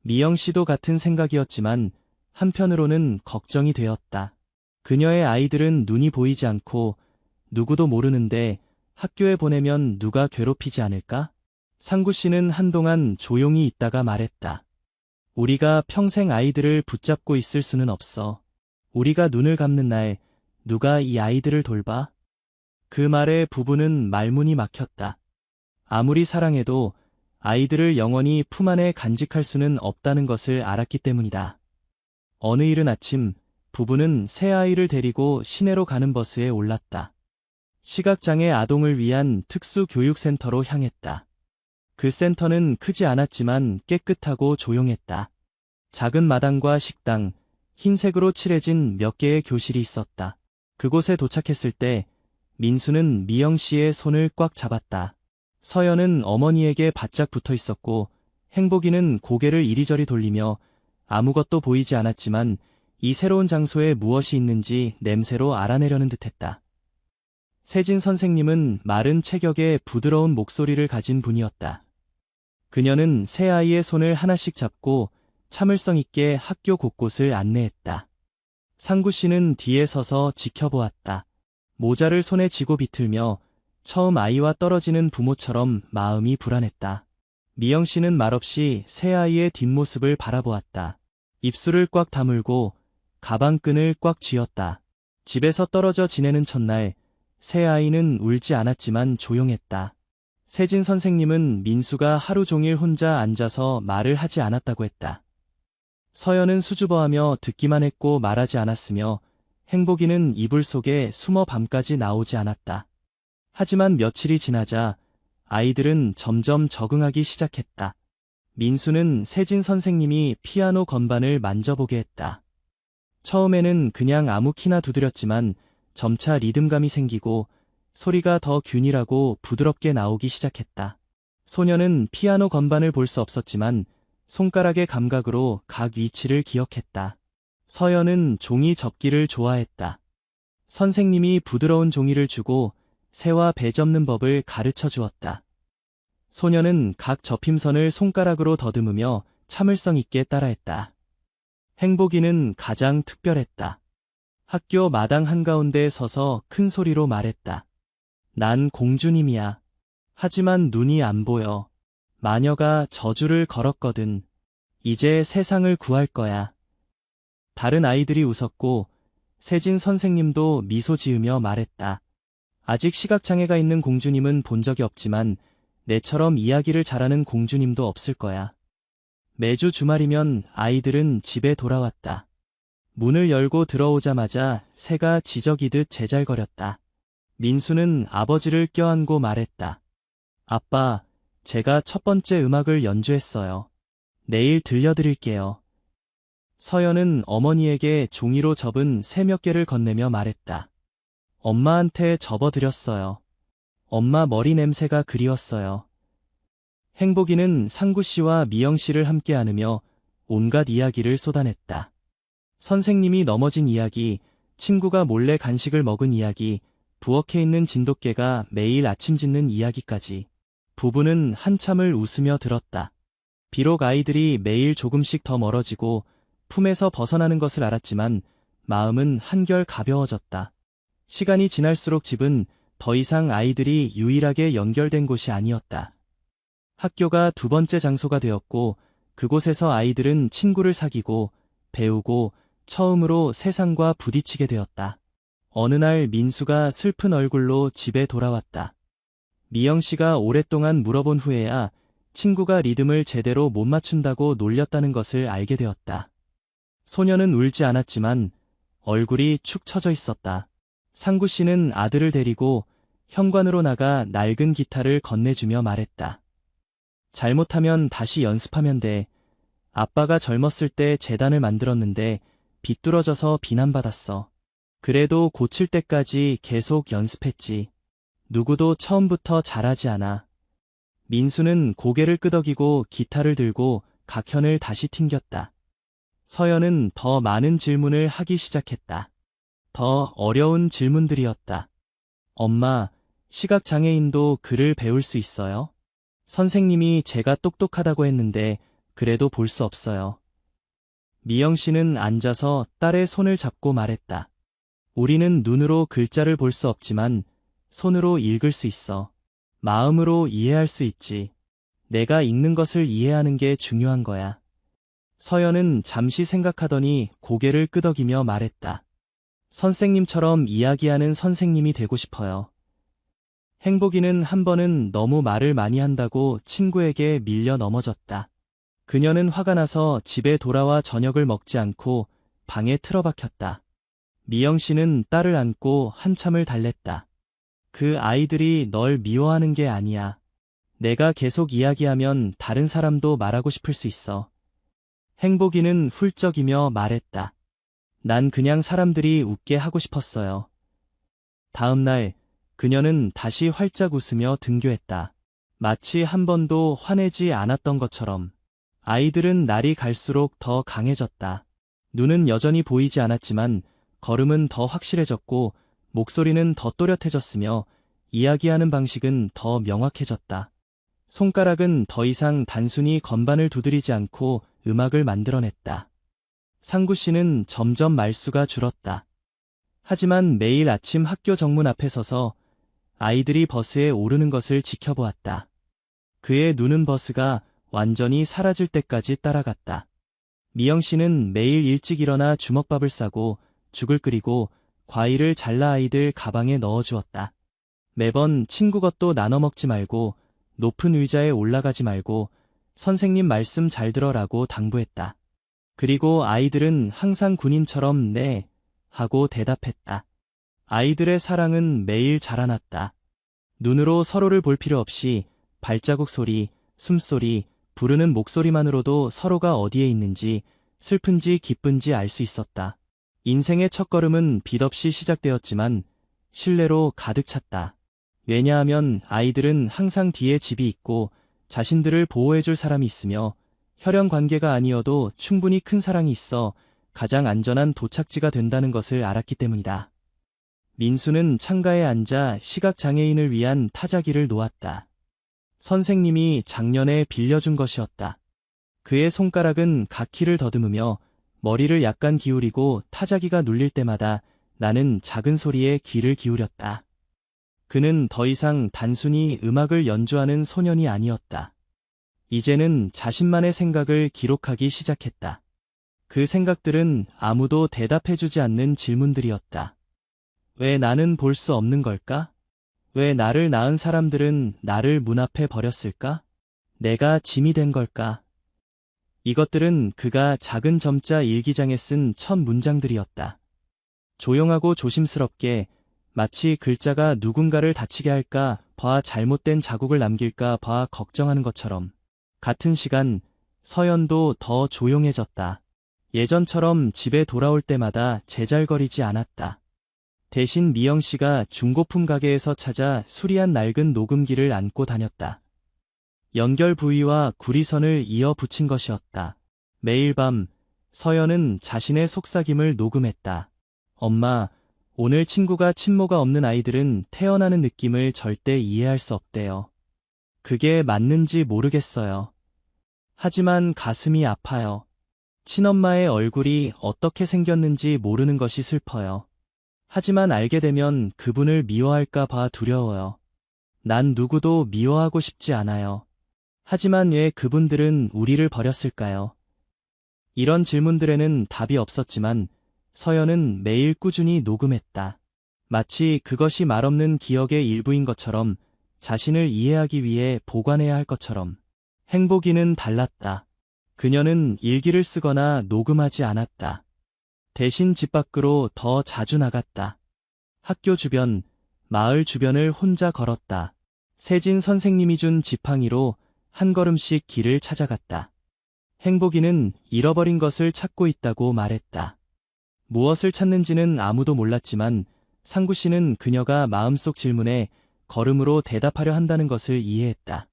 미영 씨도 같은 생각이었지만 한편으로는 걱정이 되었다. 그녀의 아이들은 눈이 보이지 않고 누구도 모르는데 학교에 보내면 누가 괴롭히지 않을까? 상구 씨는 한동안 조용히 있다가 말했다. 우리가 평생 아이들을 붙잡고 있을 수는 없어. 우리가 눈을 감는 날 누가 이 아이들을 돌봐? 그 말에 부부는 말문이 막혔다. 아무리 사랑해도 아이들을 영원히 품 안에 간직할 수는 없다는 것을 알았기 때문이다. 어느 이른 아침 부부는 새 아이를 데리고 시내로 가는 버스에 올랐다. 시각장애 아동을 위한 특수교육센터로 향했다. 그 센터는 크지 않았지만 깨끗하고 조용했다. 작은 마당과 식당, 흰색으로 칠해진 몇 개의 교실이 있었다. 그곳에 도착했을 때 민수는 미영 씨의 손을 꽉 잡았다. 서연은 어머니에게 바짝 붙어 있었고 행복이는 고개를 이리저리 돌리며 아무것도 보이지 않았지만 이 새로운 장소에 무엇이 있는지 냄새로 알아내려는 듯했다. 세진 선생님은 마른 체격에 부드러운 목소리를 가진 분이었다. 그녀는 새 아이의 손을 하나씩 잡고 참을성 있게 학교 곳곳을 안내했다. 상구 씨는 뒤에 서서 지켜보았다. 모자를 손에 쥐고 비틀며 처음 아이와 떨어지는 부모처럼 마음이 불안했다. 미영 씨는 말없이 새 아이의 뒷모습을 바라보았다. 입술을 꽉 다물고 가방끈을 꽉 쥐었다. 집에서 떨어져 지내는 첫날, 새 아이는 울지 않았지만 조용했다. 세진 선생님은 민수가 하루 종일 혼자 앉아서 말을 하지 않았다고 했다. 서연은 수줍어하며 듣기만 했고 말하지 않았으며 행복이는 이불 속에 숨어 밤까지 나오지 않았다. 하지만 며칠이 지나자 아이들은 점점 적응하기 시작했다. 민수는 세진 선생님이 피아노 건반을 만져보게 했다. 처음에는 그냥 아무 키나 두드렸지만 점차 리듬감이 생기고 소리가 더 균일하고 부드럽게 나오기 시작했다. 소녀는 피아노 건반을 볼 수 없었지만 손가락의 감각으로 각 위치를 기억했다. 서연은 종이 접기를 좋아했다. 선생님이 부드러운 종이를 주고 새와 배 접는 법을 가르쳐 주었다. 소녀는 각 접힘선을 손가락으로 더듬으며 참을성 있게 따라했다. 행복이는 가장 특별했다. 학교 마당 한가운데에 서서 큰 소리로 말했다. 난 공주님이야. 하지만 눈이 안 보여. 마녀가 저주를 걸었거든. 이제 세상을 구할 거야. 다른 아이들이 웃었고 세진 선생님도 미소 지으며 말했다. 아직 시각장애가 있는 공주님은 본 적이 없지만 내처럼 이야기를 잘하는 공주님도 없을 거야. 매주 주말이면 아이들은 집에 돌아왔다. 문을 열고 들어오자마자 새가 지저귀듯 제잘거렸다. 민수는 아버지를 껴안고 말했다. 아빠, 제가 첫 번째 음악을 연주했어요. 내일 들려드릴게요. 서연은 어머니에게 종이로 접은 새 몇 개를 건네며 말했다. 엄마한테 접어드렸어요. 엄마 머리 냄새가 그리웠어요. 행복이는 상구 씨와 미영 씨를 함께 안으며 온갖 이야기를 쏟아냈다. 선생님이 넘어진 이야기, 친구가 몰래 간식을 먹은 이야기, 부엌에 있는 진돗개가 매일 아침 짖는 이야기까지. 부부는 한참을 웃으며 들었다. 비록 아이들이 매일 조금씩 더 멀어지고 품에서 벗어나는 것을 알았지만 마음은 한결 가벼워졌다. 시간이 지날수록 집은 더 이상 아이들이 유일하게 연결된 곳이 아니었다. 학교가 두 번째 장소가 되었고 그곳에서 아이들은 친구를 사귀고 배우고 처음으로 세상과 부딪히게 되었다. 어느 날 민수가 슬픈 얼굴로 집에 돌아왔다. 미영 씨가 오랫동안 물어본 후에야 친구가 리듬을 제대로 못 맞춘다고 놀렸다는 것을 알게 되었다. 소녀는 울지 않았지만 얼굴이 축 처져 있었다. 상구 씨는 아들을 데리고 현관으로 나가 낡은 기타를 건네주며 말했다. 잘못하면 다시 연습하면 돼. 아빠가 젊었을 때 재단을 만들었는데 비뚤어져서 비난받았어. 그래도 고칠 때까지 계속 연습했지. 누구도 처음부터 잘하지 않아. 민수는 고개를 끄덕이고 기타를 들고 각현을 다시 튕겼다. 서연은 더 많은 질문을 하기 시작했다. 더 어려운 질문들이었다. 엄마, 시각장애인도 글을 배울 수 있어요? 선생님이 제가 똑똑하다고 했는데 그래도 볼 수 없어요. 미영 씨는 앉아서 딸의 손을 잡고 말했다. 우리는 눈으로 글자를 볼 수 없지만 손으로 읽을 수 있어. 마음으로 이해할 수 있지. 내가 읽는 것을 이해하는 게 중요한 거야. 서연은 잠시 생각하더니 고개를 끄덕이며 말했다. 선생님처럼 이야기하는 선생님이 되고 싶어요. 행복이는 한 번은 너무 말을 많이 한다고 친구에게 밀려 넘어졌다. 그녀는 화가 나서 집에 돌아와 저녁을 먹지 않고 방에 틀어박혔다. 미영 씨는 딸을 안고 한참을 달랬다. 그 아이들이 널 미워하는 게 아니야. 내가 계속 이야기하면 다른 사람도 말하고 싶을 수 있어. 행복이는 훌쩍이며 말했다. 난 그냥 사람들이 웃게 하고 싶었어요. 다음 날 그녀는 다시 활짝 웃으며 등교했다. 마치 한 번도 화내지 않았던 것처럼. 아이들은 날이 갈수록 더 강해졌다. 눈은 여전히 보이지 않았지만 걸음은 더 확실해졌고 목소리는 더 또렷해졌으며 이야기하는 방식은 더 명확해졌다. 손가락은 더 이상 단순히 건반을 두드리지 않고 음악을 만들어냈다. 상구 씨는 점점 말수가 줄었다. 하지만 매일 아침 학교 정문 앞에 서서 아이들이 버스에 오르는 것을 지켜보았다. 그의 눈은 버스가 완전히 사라질 때까지 따라갔다. 미영 씨는 매일 일찍 일어나 주먹밥을 싸고 죽을 끓이고 과일을 잘라 아이들 가방에 넣어주었다. 매번 친구 것도 나눠 먹지 말고 높은 의자에 올라가지 말고 선생님 말씀 잘 들어라고 당부했다. 그리고 아이들은 항상 군인처럼 네 하고 대답했다. 아이들의 사랑은 매일 자라났다. 눈으로 서로를 볼 필요 없이 발자국 소리, 숨소리, 부르는 목소리만으로도 서로가 어디에 있는지 슬픈지 기쁜지 알 수 있었다. 인생의 첫걸음은 빛없이 시작되었지만 신뢰로 가득 찼다. 왜냐하면 아이들은 항상 뒤에 집이 있고 자신들을 보호해줄 사람이 있으며 혈연 관계가 아니어도 충분히 큰 사랑이 있어 가장 안전한 도착지가 된다는 것을 알았기 때문이다. 민수는 창가에 앉아 시각장애인을 위한 타자기를 놓았다. 선생님이 작년에 빌려준 것이었다. 그의 손가락은 각키를 더듬으며 머리를 약간 기울이고 타자기가 눌릴 때마다 나는 작은 소리에 귀를 기울였다. 그는 더 이상 단순히 음악을 연주하는 소년이 아니었다. 이제는 자신만의 생각을 기록하기 시작했다. 그 생각들은 아무도 대답해주지 않는 질문들이었다. 왜 나는 볼 수 없는 걸까? 왜 나를 낳은 사람들은 나를 문 앞에 버렸을까? 내가 짐이 된 걸까? 이것들은 그가 작은 점자 일기장에 쓴 첫 문장들이었다. 조용하고 조심스럽게 마치 글자가 누군가를 다치게 할까 봐 잘못된 자국을 남길까 봐 걱정하는 것처럼. 같은 시간 서연도 더 조용해졌다. 예전처럼 집에 돌아올 때마다 제잘거리지 않았다. 대신 미영 씨가 중고품 가게에서 찾아 수리한 낡은 녹음기를 안고 다녔다. 연결 부위와 구리선을 이어 붙인 것이었다. 매일 밤 서연은 자신의 속삭임을 녹음했다. 엄마, 오늘 친구가 친모가 없는 아이들은 태어나는 느낌을 절대 이해할 수 없대요. 그게 맞는지 모르겠어요. 하지만 가슴이 아파요. 친엄마의 얼굴이 어떻게 생겼는지 모르는 것이 슬퍼요. 하지만 알게 되면 그분을 미워할까 봐 두려워요. 난 누구도 미워하고 싶지 않아요. 하지만 왜 그분들은 우리를 버렸을까요? 이런 질문들에는 답이 없었지만 서연은 매일 꾸준히 녹음했다. 마치 그것이 말없는 기억의 일부인 것처럼, 자신을 이해하기 위해 보관해야 할 것처럼. 행복이는 달랐다. 그녀는 일기를 쓰거나 녹음하지 않았다. 대신 집 밖으로 더 자주 나갔다. 학교 주변, 마을 주변을 혼자 걸었다. 세진 선생님이 준 지팡이로 한 걸음씩 길을 찾아갔다. 행복이는 잃어버린 것을 찾고 있다고 말했다. 무엇을 찾는지는 아무도 몰랐지만 상구 씨는 그녀가 마음속 질문에 걸음으로 대답하려 한다는 것을 이해했다.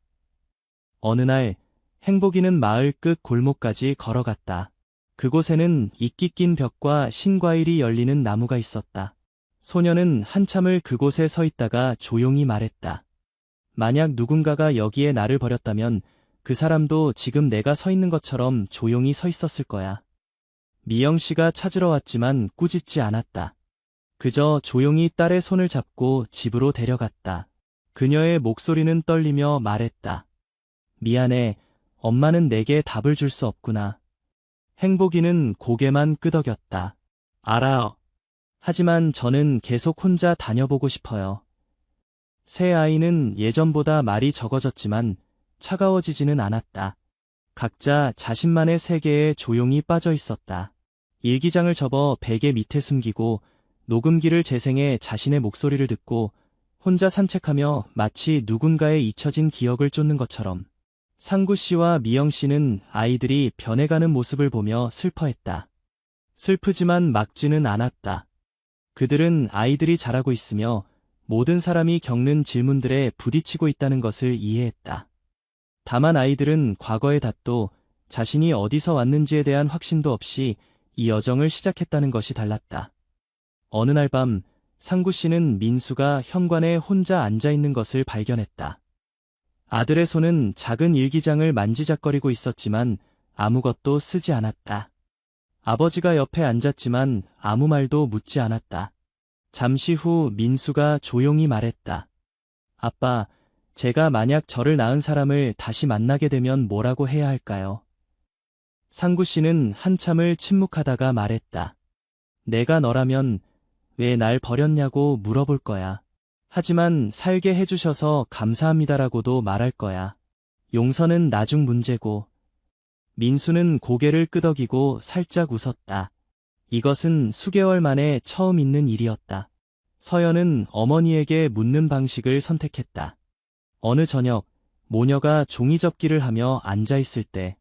어느 날 행복이는 마을 끝 골목까지 걸어갔다. 그곳에는 이끼 낀 벽과 신과일이 열리는 나무가 있었다. 소녀는 한참을 그곳에 서 있다가 조용히 말했다. 만약 누군가가 여기에 나를 버렸다면 그 사람도 지금 내가 서 있는 것처럼 조용히 서 있었을 거야. 미영 씨가 찾으러 왔지만 꾸짖지 않았다. 그저 조용히 딸의 손을 잡고 집으로 데려갔다. 그녀의 목소리는 떨리며 말했다. 미안해, 엄마는 내게 답을 줄 수 없구나. 행복이는 고개만 끄덕였다. 알아. 하지만 저는 계속 혼자 다녀보고 싶어요. 새 아이는 예전보다 말이 적어졌지만 차가워지지는 않았다. 각자 자신만의 세계에 조용히 빠져 있었다. 일기장을 접어 베개 밑에 숨기고 녹음기를 재생해 자신의 목소리를 듣고 혼자 산책하며 마치 누군가의 잊혀진 기억을 쫓는 것처럼. 상구 씨와 미영 씨는 아이들이 변해가는 모습을 보며 슬퍼했다. 슬프지만 막지는 않았다. 그들은 아이들이 자라고 있으며 모든 사람이 겪는 질문들에 부딪히고 있다는 것을 이해했다. 다만 아이들은 과거의 탓도 자신이 어디서 왔는지에 대한 확신도 없이 이 여정을 시작했다는 것이 달랐다. 어느 날 밤 상구 씨는 민수가 현관에 혼자 앉아 있는 것을 발견했다. 아들의 손은 작은 일기장을 만지작거리고 있었지만 아무것도 쓰지 않았다. 아버지가 옆에 앉았지만 아무 말도 묻지 않았다. 잠시 후 민수가 조용히 말했다. 아빠, 제가 만약 저를 낳은 사람을 다시 만나게 되면 뭐라고 해야 할까요? 상구 씨는 한참을 침묵하다가 말했다. 내가 너라면 왜 날 버렸냐고 물어볼 거야. 하지만 살게 해주셔서 감사합니다라고도 말할 거야. 용서는 나중 문제고. 민수는 고개를 끄덕이고 살짝 웃었다. 이것은 수개월 만에 처음 있는 일이었다. 서연은 어머니에게 묻는 방식을 선택했다. 어느 저녁, 모녀가 종이접기를 하며 앉아 있을 때,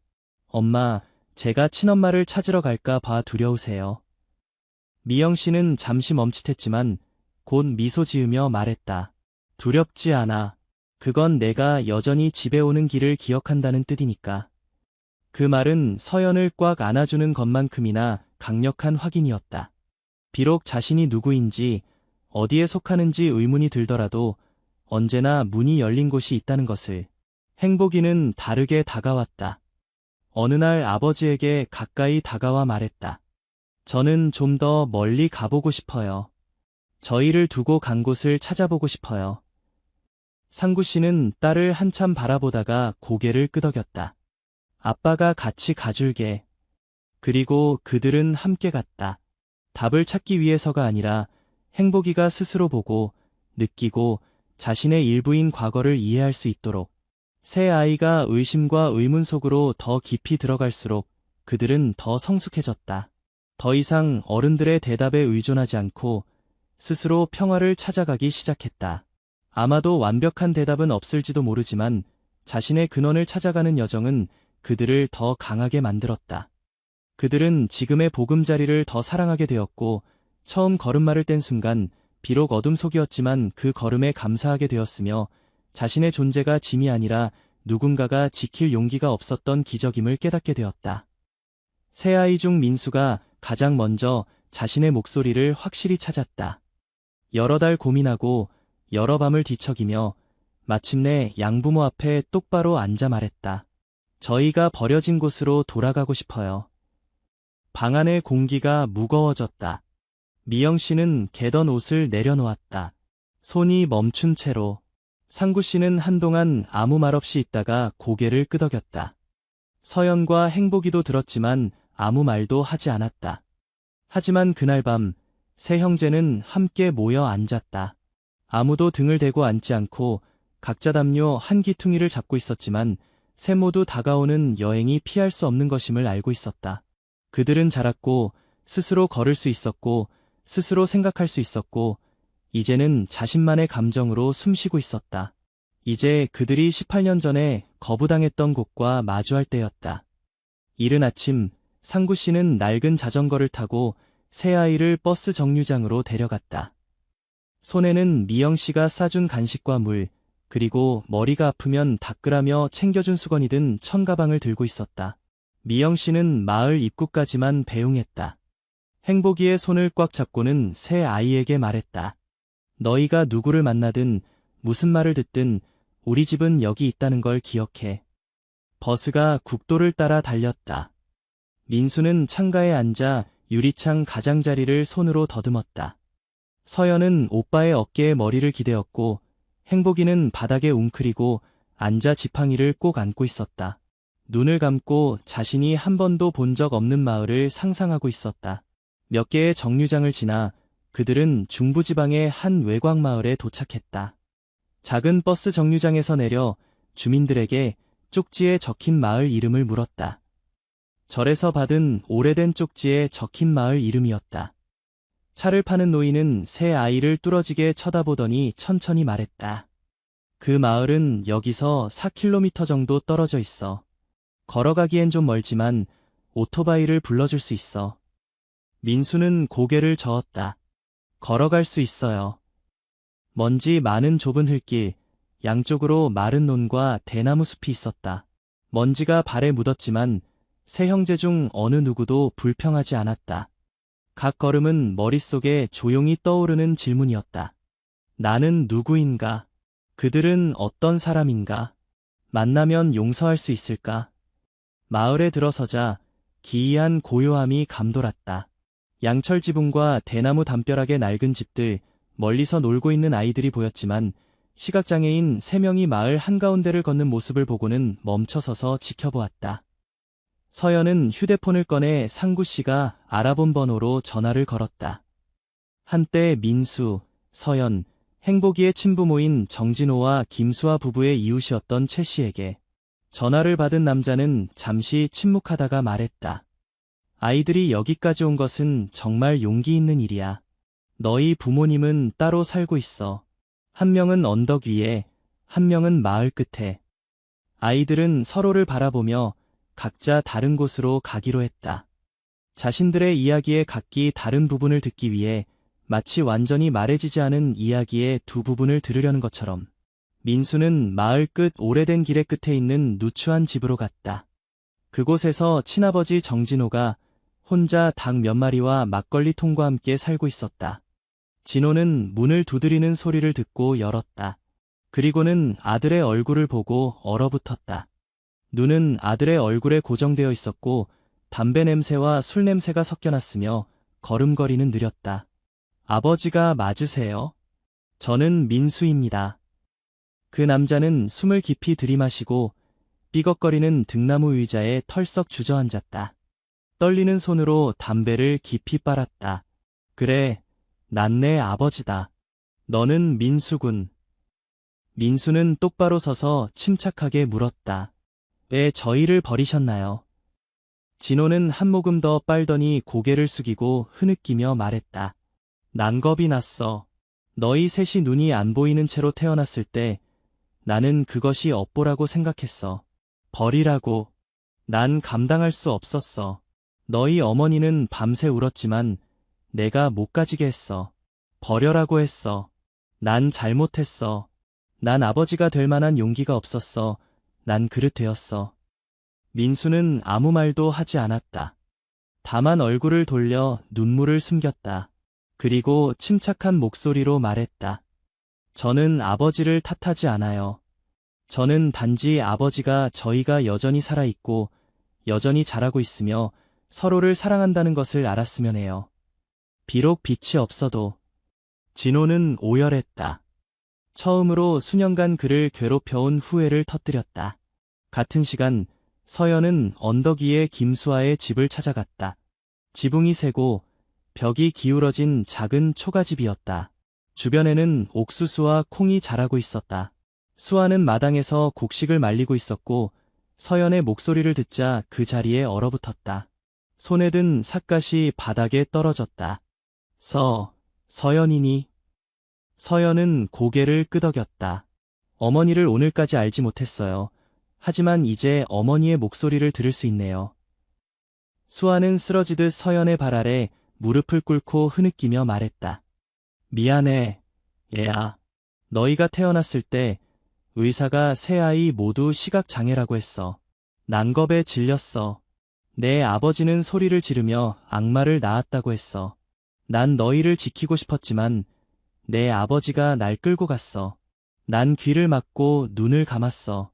엄마, 제가 친엄마를 찾으러 갈까 봐 두려우세요. 미영 씨는 잠시 멈칫했지만 곧 미소 지으며 말했다. 두렵지 않아. 그건 내가 여전히 집에 오는 길을 기억한다는 뜻이니까. 그 말은 서연을 꽉 안아주는 것만큼이나 강력한 확인이었다. 비록 자신이 누구인지, 어디에 속하는지 의문이 들더라도 언제나 문이 열린 곳이 있다는 것을. 행복이는 다르게 다가왔다. 어느 날 아버지에게 가까이 다가와 말했다. 저는 좀 더 멀리 가보고 싶어요. 저희를 두고 간 곳을 찾아보고 싶어요. 상구 씨는 딸을 한참 바라보다가 고개를 끄덕였다. 아빠가 같이 가줄게. 그리고 그들은 함께 갔다. 답을 찾기 위해서가 아니라 행복이가 스스로 보고, 느끼고 자신의 일부인 과거를 이해할 수 있도록. 새 아이가 의심과 의문 속으로 더 깊이 들어갈수록 그들은 더 성숙해졌다. 더 이상 어른들의 대답에 의존하지 않고 스스로 평화를 찾아가기 시작했다. 아마도 완벽한 대답은 없을지도 모르지만 자신의 근원을 찾아가는 여정은 그들을 더 강하게 만들었다. 그들은 지금의 보금자리를 더 사랑하게 되었고 처음 걸음마를 뗀 순간 비록 어둠 속이었지만 그 걸음에 감사하게 되었으며 자신의 존재가 짐이 아니라 누군가가 지킬 용기가 없었던 기적임을 깨닫게 되었다. 새 아이 중 민수가 가장 먼저 자신의 목소리를 확실히 찾았다. 여러 달 고민하고 여러 밤을 뒤척이며 마침내 양부모 앞에 똑바로 앉아 말했다. 저희가 버려진 곳으로 돌아가고 싶어요. 방 안의 공기가 무거워졌다. 미영 씨는 개던 옷을 내려놓았다. 손이 멈춘 채로. 상구 씨는 한동안 아무 말 없이 있다가 고개를 끄덕였다. 서연과 행복이도 들었지만 아무 말도 하지 않았다. 하지만 그날 밤 세 형제는 함께 모여 앉았다. 아무도 등을 대고 앉지 않고 각자 담요 한 기퉁이를 잡고 있었지만 세 모두 다가오는 여행이 피할 수 없는 것임을 알고 있었다. 그들은 자랐고 스스로 걸을 수 있었고 스스로 생각할 수 있었고 이제는 자신만의 감정으로 숨쉬고 있었다. 이제 그들이 18년 전에 거부당했던 곳과 마주할 때였다. 이른 아침 상구 씨는 낡은 자전거를 타고 새 아이를 버스 정류장으로 데려갔다. 손에는 미영 씨가 싸준 간식과 물, 그리고 머리가 아프면 닦으라며 챙겨준 수건이 든 천가방을 들고 있었다. 미영 씨는 마을 입구까지만 배웅했다. 행복이의 손을 꽉 잡고는 새 아이에게 말했다. 너희가 누구를 만나든 무슨 말을 듣든 우리 집은 여기 있다는 걸 기억해. 버스가 국도를 따라 달렸다. 민수는 창가에 앉아 유리창 가장자리를 손으로 더듬었다. 서연은 오빠의 어깨에 머리를 기대었고 행복이는 바닥에 웅크리고 앉아 지팡이를 꼭 안고 있었다. 눈을 감고 자신이 한 번도 본 적 없는 마을을 상상하고 있었다. 몇 개의 정류장을 지나 그들은 중부지방의 한 외곽 마을에 도착했다. 작은 버스 정류장에서 내려 주민들에게 쪽지에 적힌 마을 이름을 물었다. 절에서 받은 오래된 쪽지에 적힌 마을 이름이었다. 차를 파는 노인은 새 아이를 뚫어지게 쳐다보더니 천천히 말했다. 그 마을은 여기서 4km 정도 떨어져 있어. 걸어가기엔 좀 멀지만 오토바이를 불러줄 수 있어. 민수는 고개를 저었다. 걸어갈 수 있어요. 먼지 많은 좁은 흙길, 양쪽으로 마른 논과 대나무 숲이 있었다. 먼지가 발에 묻었지만 세 형제 중 어느 누구도 불평하지 않았다. 각 걸음은 머릿속에 조용히 떠오르는 질문이었다. 나는 누구인가? 그들은 어떤 사람인가? 만나면 용서할 수 있을까? 마을에 들어서자 기이한 고요함이 감돌았다. 양철 지붕과 대나무 담벼락의 낡은 집들, 멀리서 놀고 있는 아이들이 보였지만 시각장애인 3명이 마을 한가운데를 걷는 모습을 보고는 멈춰서서 지켜보았다. 서연은 휴대폰을 꺼내 상구 씨가 알아본 번호로 전화를 걸었다. 한때 민수, 서연, 행복이의 친부모인 정진호와 김수아 부부의 이웃이었던 최 씨에게 전화를 받은 남자는 잠시 침묵하다가 말했다. 아이들이 여기까지 온 것은 정말 용기 있는 일이야. 너희 부모님은 따로 살고 있어. 한 명은 언덕 위에, 한 명은 마을 끝에. 아이들은 서로를 바라보며 각자 다른 곳으로 가기로 했다. 자신들의 이야기의 각기 다른 부분을 듣기 위해 마치 완전히 말해지지 않은 이야기의 두 부분을 들으려는 것처럼 민수는 마을 끝 오래된 길의 끝에 있는 누추한 집으로 갔다. 그곳에서 친아버지 정진호가 혼자 닭 몇 마리와 막걸리 통과 함께 살고 있었다. 진호는 문을 두드리는 소리를 듣고 열었다. 그리고는 아들의 얼굴을 보고 얼어붙었다. 눈은 아들의 얼굴에 고정되어 있었고 담배 냄새와 술 냄새가 섞여났으며 걸음걸이는 느렸다. 아버지가 맞으세요? 저는 민수입니다. 그 남자는 숨을 깊이 들이마시고 삐걱거리는 등나무 의자에 털썩 주저앉았다. 떨리는 손으로 담배를 깊이 빨았다. 그래, 난 내 아버지다. 너는 민수군. 민수는 똑바로 서서 침착하게 물었다. 왜 저희를 버리셨나요? 진호는 한 모금 더 빨더니 고개를 숙이고 흐느끼며 말했다. 난 겁이 났어. 너희 셋이 눈이 안 보이는 채로 태어났을 때 나는 그것이 업보라고 생각했어. 버리라고. 난 감당할 수 없었어. 너희 어머니는 밤새 울었지만 내가 못 가지게 했어. 버려라고 했어. 난 잘못했어. 난 아버지가 될 만한 용기가 없었어. 난 그릇되었어. 민수는 아무 말도 하지 않았다. 다만 얼굴을 돌려 눈물을 숨겼다. 그리고 침착한 목소리로 말했다. 저는 아버지를 탓하지 않아요. 저는 단지 아버지가 저희가 여전히 살아있고 여전히 잘하고 있으며 서로를 사랑한다는 것을 알았으면 해요. 비록 빛이 없어도. 진호는 오열했다. 처음으로 수년간 그를 괴롭혀온 후회를 터뜨렸다. 같은 시간 서연은 언덕 위의 김수아의 집을 찾아갔다. 지붕이 새고 벽이 기울어진 작은 초가집이었다. 주변에는 옥수수와 콩이 자라고 있었다. 수아는 마당에서 곡식을 말리고 있었고 서연의 목소리를 듣자 그 자리에 얼어붙었다. 손에 든 삿갓이 바닥에 떨어졌다. 서연이니? 서연은 고개를 끄덕였다. 어머니를 오늘까지 알지 못했어요. 하지만 이제 어머니의 목소리를 들을 수 있네요. 수아는 쓰러지듯 서연의 발 아래 무릎을 꿇고 흐느끼며 말했다. 미안해, 얘야. 너희가 태어났을 때 의사가 세 아이 모두 시각장애라고 했어. 난 겁에 질렸어. 내 아버지는 소리를 지르며 악마를 낳았다고 했어. 난 너희를 지키고 싶었지만 내 아버지가 날 끌고 갔어. 난 귀를 막고 눈을 감았어.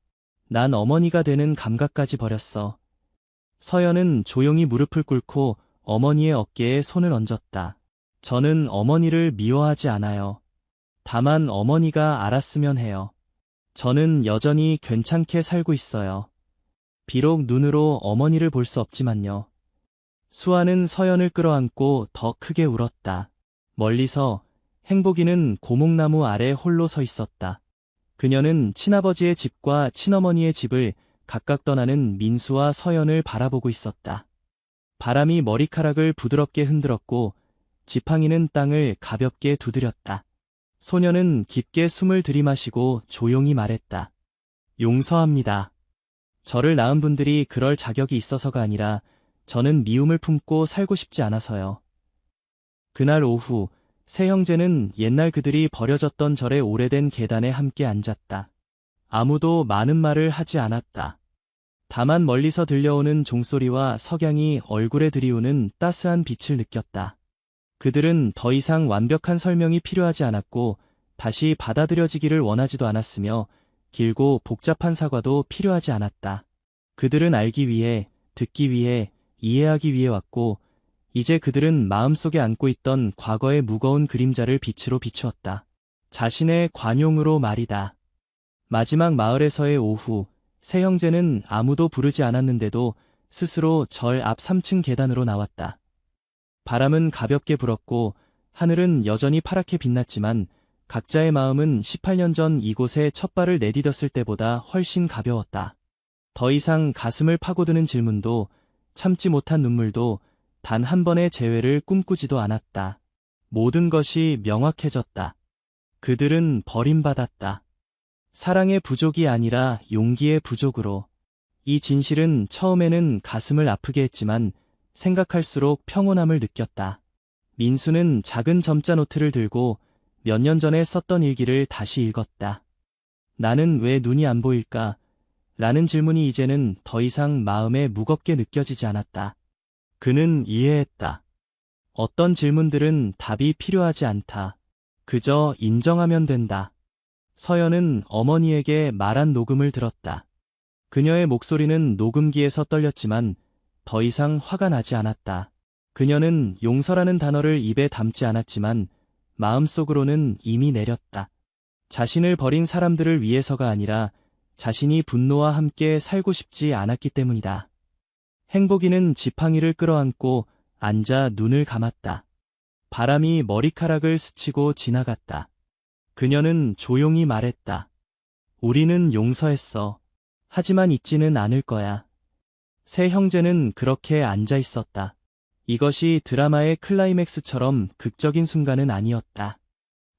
난 어머니가 되는 감각까지 버렸어. 서연은 조용히 무릎을 꿇고 어머니의 어깨에 손을 얹었다. 저는 어머니를 미워하지 않아요. 다만 어머니가 알았으면 해요. 저는 여전히 괜찮게 살고 있어요. 비록 눈으로 어머니를 볼 수 없지만요. 수아는 서연을 끌어안고 더 크게 울었다. 멀리서 행복이는 고목나무 아래 홀로 서 있었다. 그녀는 친아버지의 집과 친어머니의 집을 각각 떠나는 민수와 서연을 바라보고 있었다. 바람이 머리카락을 부드럽게 흔들었고 지팡이는 땅을 가볍게 두드렸다. 소녀는 깊게 숨을 들이마시고 조용히 말했다. 용서합니다. 저를 낳은 분들이 그럴 자격이 있어서가 아니라 저는 미움을 품고 살고 싶지 않아서요. 그날 오후 세 형제는 옛날 그들이 버려졌던 절의 오래된 계단에 함께 앉았다. 아무도 많은 말을 하지 않았다. 다만 멀리서 들려오는 종소리와 석양이 얼굴에 들이우는 따스한 빛을 느꼈다. 그들은 더 이상 완벽한 설명이 필요하지 않았고 다시 받아들여지기를 원하지도 않았으며 길고 복잡한 사과도 필요하지 않았다. 그들은 알기 위해, 듣기 위해, 이해하기 위해 왔고 이제 그들은 마음속에 안고 있던 과거의 무거운 그림자를 빛으로 비추었다. 자신의 관용으로 말이다. 마지막 마을에서의 오후, 세 형제는 아무도 부르지 않았는데도 스스로 절 앞 3층 계단으로 나왔다. 바람은 가볍게 불었고 하늘은 여전히 파랗게 빛났지만 각자의 마음은 18년 전 이곳에 첫 발을 내디뎠을 때보다 훨씬 가벼웠다. 더 이상 가슴을 파고드는 질문도 참지 못한 눈물도 단 한 번의 재회를 꿈꾸지도 않았다. 모든 것이 명확해졌다. 그들은 버림받았다. 사랑의 부족이 아니라 용기의 부족으로. 이 진실은 처음에는 가슴을 아프게 했지만 생각할수록 평온함을 느꼈다. 민수는 작은 점자 노트를 들고 몇 년 전에 썼던 일기를 다시 읽었다. 나는 왜 눈이 안 보일까? 라는 질문이 이제는 더 이상 마음에 무겁게 느껴지지 않았다. 그는 이해했다. 어떤 질문들은 답이 필요하지 않다. 그저 인정하면 된다. 서연은 어머니에게 말한 녹음을 들었다. 그녀의 목소리는 녹음기에서 떨렸지만 더 이상 화가 나지 않았다. 그녀는 용서라는 단어를 입에 담지 않았지만 마음속으로는 이미 내렸다. 자신을 버린 사람들을 위해서가 아니라 자신이 분노와 함께 살고 싶지 않았기 때문이다. 행복이는 지팡이를 끌어안고 앉아 눈을 감았다. 바람이 머리카락을 스치고 지나갔다. 그녀는 조용히 말했다. 우리는 용서했어. 하지만 잊지는 않을 거야. 세 형제는 그렇게 앉아 있었다. 이것이 드라마의 클라이맥스처럼 극적인 순간은 아니었다.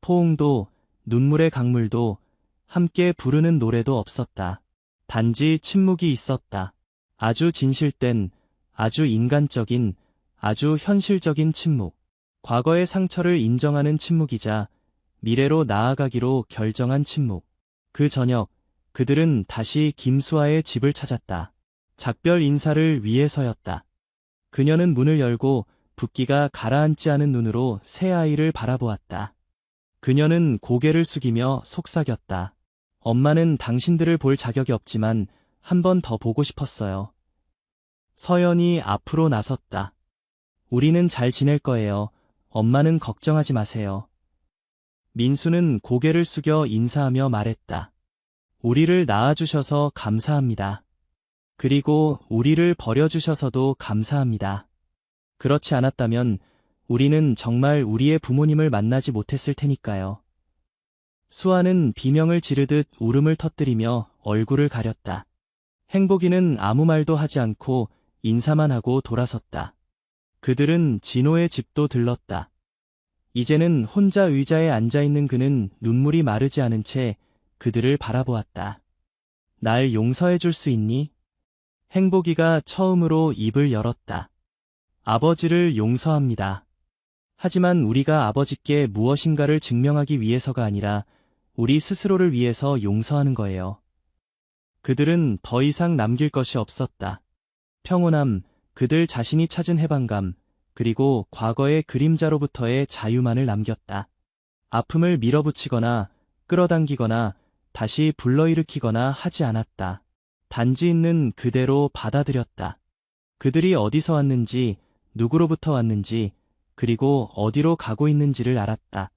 포옹도, 눈물의 강물도, 함께 부르는 노래도 없었다. 단지 침묵이 있었다. 아주 진실된, 아주 인간적인, 아주 현실적인 침묵. 과거의 상처를 인정하는 침묵이자 미래로 나아가기로 결정한 침묵. 그 저녁, 그들은 다시 김수아의 집을 찾았다. 작별 인사를 위해서였다. 그녀는 문을 열고 붓기가 가라앉지 않은 눈으로 새 아이를 바라보았다. 그녀는 고개를 숙이며 속삭였다. 엄마는 당신들을 볼 자격이 없지만 한 번 더 보고 싶었어요. 서연이 앞으로 나섰다. 우리는 잘 지낼 거예요. 엄마는 걱정하지 마세요. 민수는 고개를 숙여 인사하며 말했다. 우리를 낳아주셔서 감사합니다. 그리고 우리를 버려주셔서도 감사합니다. 그렇지 않았다면 우리는 정말 우리의 부모님을 만나지 못했을 테니까요. 수아는 비명을 지르듯 울음을 터뜨리며 얼굴을 가렸다. 행복이는 아무 말도 하지 않고 인사만 하고 돌아섰다. 그들은 진호의 집도 들렀다. 이제는 혼자 의자에 앉아있는 그는 눈물이 마르지 않은 채 그들을 바라보았다. 날 용서해 줄 수 있니? 행복이가 처음으로 입을 열었다. 아버지를 용서합니다. 하지만 우리가 아버지께 무엇인가를 증명하기 위해서가 아니라 우리 스스로를 위해서 용서하는 거예요. 그들은 더 이상 남길 것이 없었다. 평온함, 그들 자신이 찾은 해방감, 그리고 과거의 그림자로부터의 자유만을 남겼다. 아픔을 밀어붙이거나 끌어당기거나 다시 불러일으키거나 하지 않았다. 단지 있는 그대로 받아들였다. 그들이 어디서 왔는지, 누구로부터 왔는지, 그리고 어디로 가고 있는지를 알았다.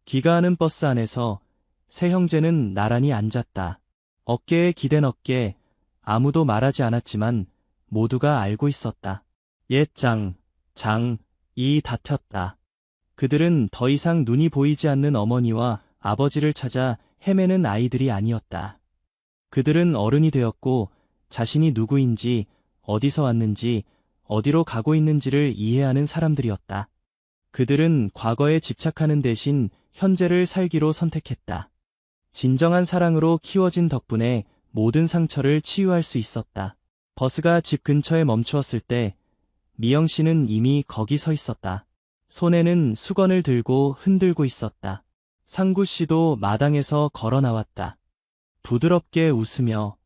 기가하는 버스 안에서 세 형제는 나란히 앉았다. 어깨에 기댄 어깨, 아무도 말하지 않았지만 모두가 알고 있었다. 옛 장이 다퉜다. 그들은 더 이상 눈이 보이지 않는 어머니와 아버지를 찾아 헤매는 아이들이 아니었다. 그들은 어른이 되었고 자신이 누구인지, 어디서 왔는지, 어디로 가고 있는지를 이해하는 사람들이었다. 그들은 과거에 집착하는 대신 현재를 살기로 선택했다. 진정한 사랑으로 키워진 덕분에 모든 상처를 치유할 수 있었다. 버스가 집 근처에 멈추었을 때 미영 씨는 이미 거기 서 있었다. 손에는 수건을 들고 흔들고 있었다. 상구 씨도 마당에서 걸어 나왔다. 부드럽게 웃으며